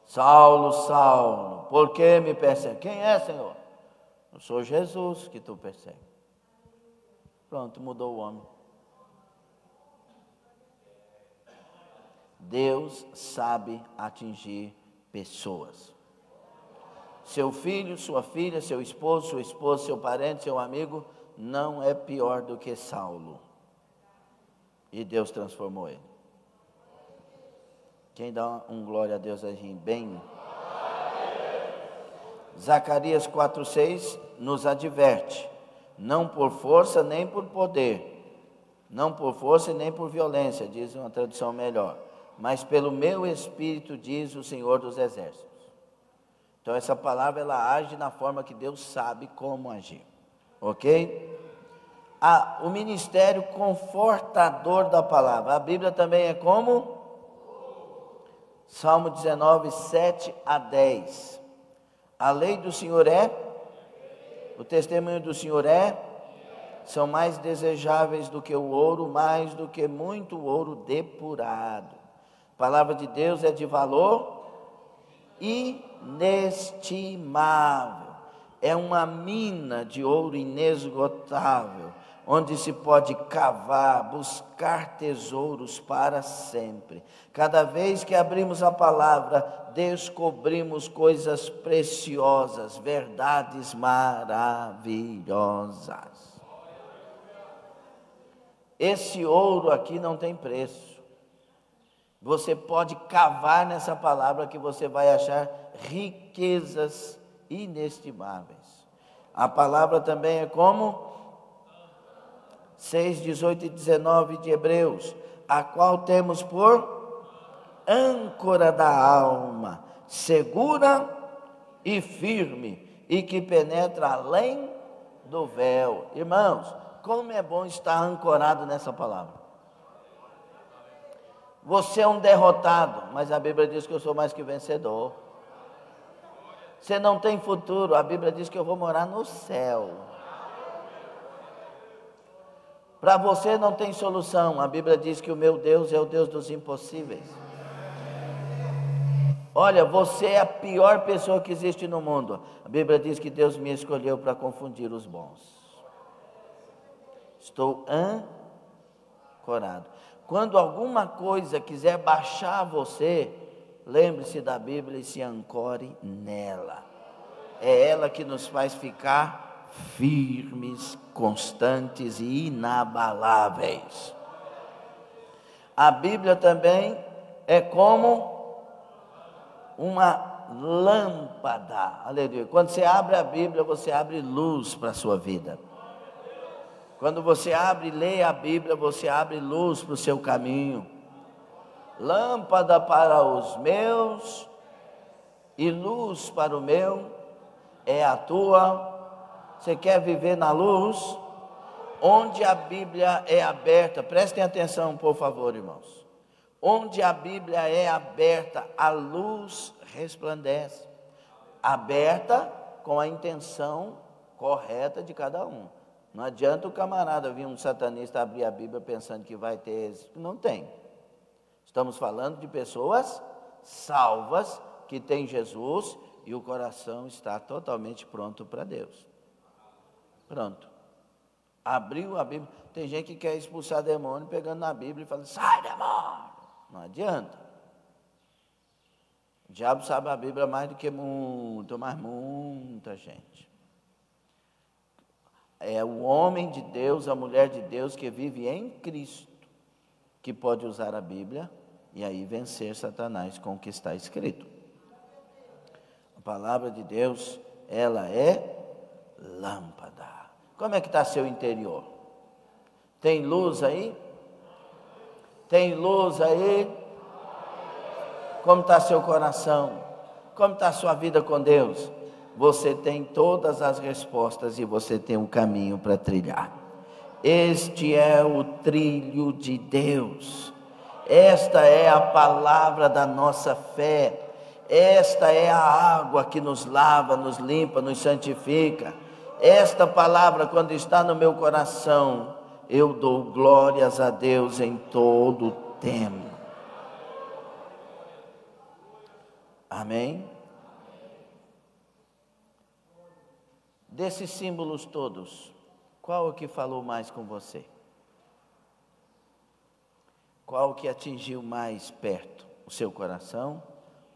Saulo, Saulo, por que me persegue? Quem é, Senhor? Eu sou Jesus que tu persegue. Pronto, mudou o homem. Deus sabe atingir pessoas. Seu filho, sua filha, seu esposo, sua esposa, seu parente, seu amigo, não é pior do que Saulo. E Deus transformou ele. Quem dá um glória a Deus aí bem? Zacarias 4:6 nos adverte: não por força nem por poder, não por força e nem por violência, diz uma tradução melhor, mas pelo meu Espírito, diz o Senhor dos Exércitos. Então essa palavra ela age na forma que Deus sabe como agir, ok? O ministério confortador da palavra, a Bíblia também é como? Salmo 19, 7 a 10. A lei do Senhor o testemunho do Senhor são mais desejáveis do que o ouro, mais do que muito ouro depurado. A palavra de Deus é de valor inestimável. É uma mina de ouro inesgotável, onde se pode cavar, buscar tesouros para sempre. Cada vez que abrimos a palavra, descobrimos coisas preciosas, verdades maravilhosas. Esse ouro aqui não tem preço. Você pode cavar nessa palavra que você vai achar riquezas inestimáveis. A palavra também é como 6, 18 e 19 de Hebreus, a qual temos por âncora da alma, segura e firme, e que penetra além do véu. Irmãos, como é bom estar ancorado nessa palavra. Você é um derrotado, mas a Bíblia diz que eu sou mais que vencedor. Você não tem futuro, a Bíblia diz que eu vou morar no céu. Para você não tem solução, a Bíblia diz que o meu Deus é o Deus dos impossíveis. Olha, você é a pior pessoa que existe no mundo. A Bíblia diz que Deus me escolheu para confundir os bons. Estou ancorado. Quando alguma coisa quiser baixar você, lembre-se da Bíblia e se ancore nela. É ela que nos faz ficar firmes, constantes e inabaláveis. A Bíblia também é como uma lâmpada, aleluia. Quando você abre a Bíblia, você abre luz para a sua vida. Quando você abre e lê a Bíblia, você abre luz para o seu caminho. Lâmpada para os meus e luz para o meu é a tua. Você quer viver na luz? Onde a Bíblia é aberta, prestem atenção por favor, irmãos. Onde a Bíblia é aberta, a luz resplandece. Aberta com a intenção correta de cada um. Não adianta o camarada vir um satanista abrir a Bíblia pensando que vai ter êxito. Não tem. Estamos falando de pessoas salvas, que têm Jesus e o coração está totalmente pronto para Deus. Pronto. Abriu a Bíblia. Tem gente que quer expulsar demônio pegando na Bíblia e falando, sai demônio. Não adianta. O diabo sabe a Bíblia mais do que muita gente. É o homem de Deus, a mulher de Deus que vive em Cristo, que pode usar a Bíblia e aí vencer Satanás com o que está escrito. A palavra de Deus, ela é lâmpada. Como é que está seu interior? Tem luz aí? Tem luz aí? Como está seu coração? Como está a sua vida com Deus? Você tem todas as respostas e você tem um caminho para trilhar. Este é o trilho de Deus. Esta é a palavra da nossa fé. Esta é a água que nos lava, nos limpa, nos santifica. Esta palavra, quando está no meu coração, eu dou glórias a Deus em todo o tempo. Amém? Desses símbolos todos, qual o que falou mais com você? Qual o que atingiu mais perto? O seu coração?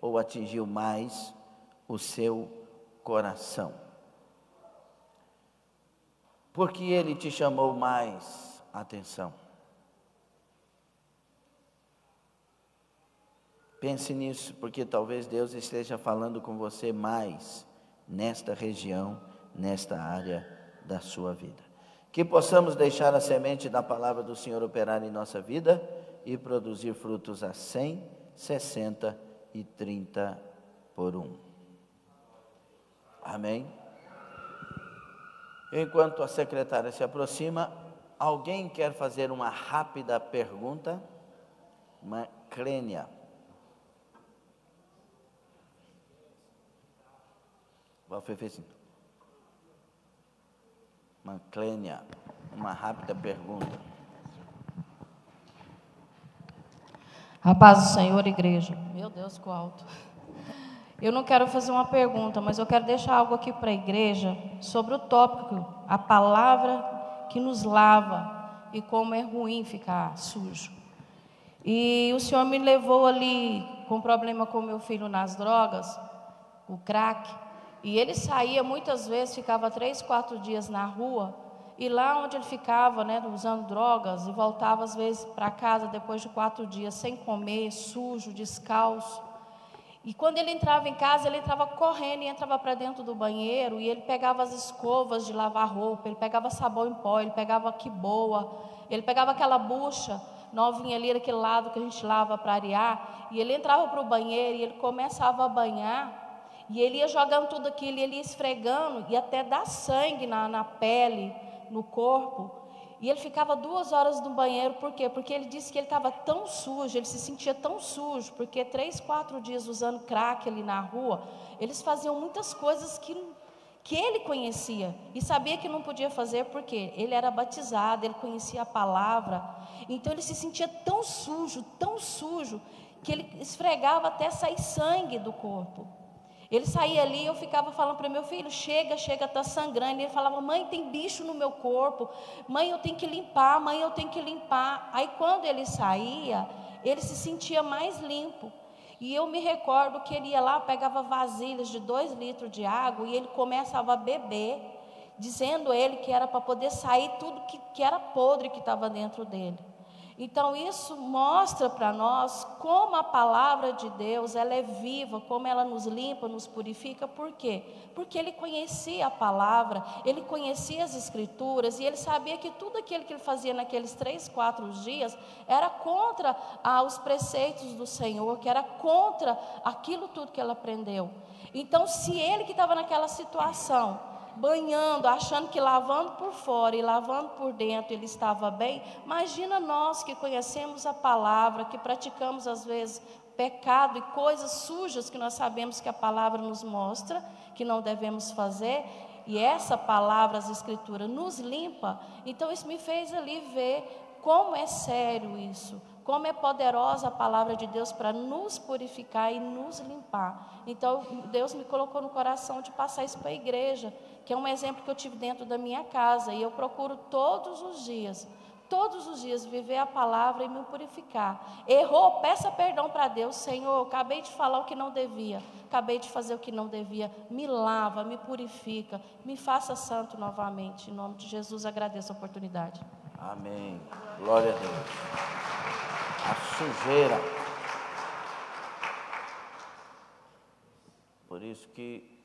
Ou atingiu mais o seu coração? Por que ele te chamou mais atenção? Pense nisso, porque talvez Deus esteja falando com você mais nesta região, nesta área da sua vida. Que possamos deixar a semente da palavra do Senhor operar em nossa vida e produzir frutos a 100, 60 e 30 por 1. Amém? Enquanto a secretária se aproxima, alguém quer fazer uma rápida pergunta? Clênia. Clênia, uma rápida pergunta. A paz do Senhor, igreja. Meu Deus, que alto. Eu não quero fazer uma pergunta, mas eu quero deixar algo aqui para a igreja sobre o tópico, a palavra que nos lava e como é ruim ficar sujo. E o Senhor me levou ali com problema com meu filho nas drogas, o crack, e ele saía muitas vezes, ficava 3, 4 dias na rua, e lá onde ele ficava, usando drogas, e voltava às vezes para casa depois de 4 dias sem comer, sujo, descalço. E quando ele entrava em casa, ele entrava correndo e entrava para dentro do banheiro, e ele pegava as escovas de lavar roupa, ele pegava sabão em pó, ele pegava quiboa, ele pegava aquela bucha novinha ali, daquele lado que a gente lava para arear, e ele entrava para o banheiro e ele começava a banhar, e ele ia jogando tudo aquilo, e ele ia esfregando, e até dar sangue na pele, no corpo. E ele ficava 2 horas no banheiro, por quê? Porque ele disse que ele estava tão sujo, ele se sentia tão sujo, porque 3, 4 dias usando crack ali na rua, eles faziam muitas coisas que ele conhecia, e sabia que não podia fazer, porque ele era batizado, ele conhecia a palavra, então ele se sentia tão sujo, que ele esfregava até sair sangue do corpo. Ele saía ali e eu ficava falando para meu filho, chega, está sangrando. E ele falava, mãe, tem bicho no meu corpo. Mãe, eu tenho que limpar, Aí quando ele saía, ele se sentia mais limpo. E eu me recordo que ele ia lá, pegava vasilhas de 2 litros de água e ele começava a beber. dizendo a ele que era para poder sair tudo que era podre que estava dentro dele. Então isso mostra para nós como a palavra de Deus, ela é viva, como ela nos limpa, nos purifica. Por quê? Porque ele conhecia a palavra, ele conhecia as escrituras, e ele sabia que tudo aquilo que ele fazia naqueles 3, 4 dias era contra os preceitos do Senhor, que era contra aquilo tudo que ele aprendeu. Então, se ele que estava naquela situação, banhando, achando que lavando por fora e lavando por dentro ele estava bem, imagina nós que conhecemos a palavra, que praticamos às vezes pecado e coisas sujas que nós sabemos que a palavra nos mostra, que não devemos fazer, e essa palavra, as escrituras, nos limpa. Então isso me fez ali ver como é sério isso, como é poderosa a palavra de Deus para nos purificar e nos limpar. Então Deus me colocou no coração de passar isso para a igreja, que é um exemplo que eu tive dentro da minha casa, e eu procuro todos os dias viver a palavra e me purificar. Errou, peça perdão para Deus. Senhor, acabei de falar o que não devia, acabei de fazer o que não devia, me lava, me purifica, me faça santo novamente. Em nome de Jesus, agradeço a oportunidade. Amém, glória a Deus. A sujeira, por isso que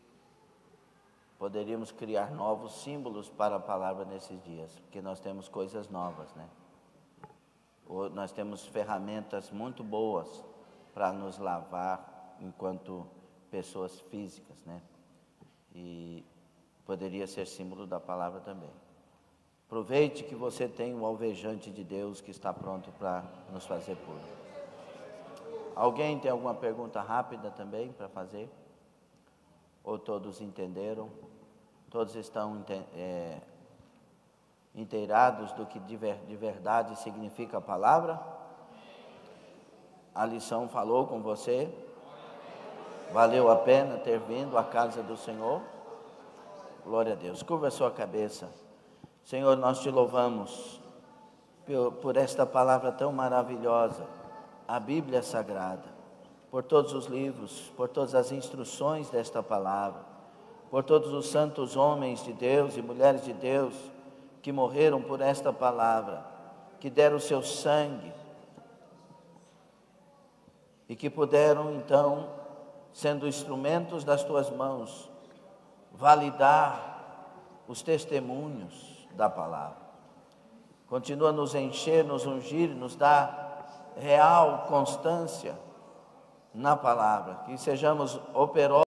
poderíamos criar novos símbolos para a palavra nesses dias, porque nós temos coisas novas, né? Nós temos ferramentas muito boas para nos lavar enquanto pessoas físicas, né? E poderia ser símbolo da palavra também. Aproveite que você tem o alvejante de Deus que está pronto para nos fazer puro. Alguém tem alguma pergunta rápida também para fazer? Ou todos entenderam? Todos estão inteirados do que de verdade significa a palavra? A lição falou com você? Valeu a pena ter vindo à casa do Senhor? Glória a Deus. Curva a sua cabeça. Senhor, nós te louvamos por esta palavra tão maravilhosa, a Bíblia Sagrada, por todos os livros, por todas as instruções desta palavra, por todos os santos homens de Deus e mulheres de Deus que morreram por esta palavra, que deram o seu sangue e que puderam então, sendo instrumentos das tuas mãos, validar os testemunhos da palavra. Continua a nos encher, nos ungir, nos dar real constância na palavra, que sejamos operosos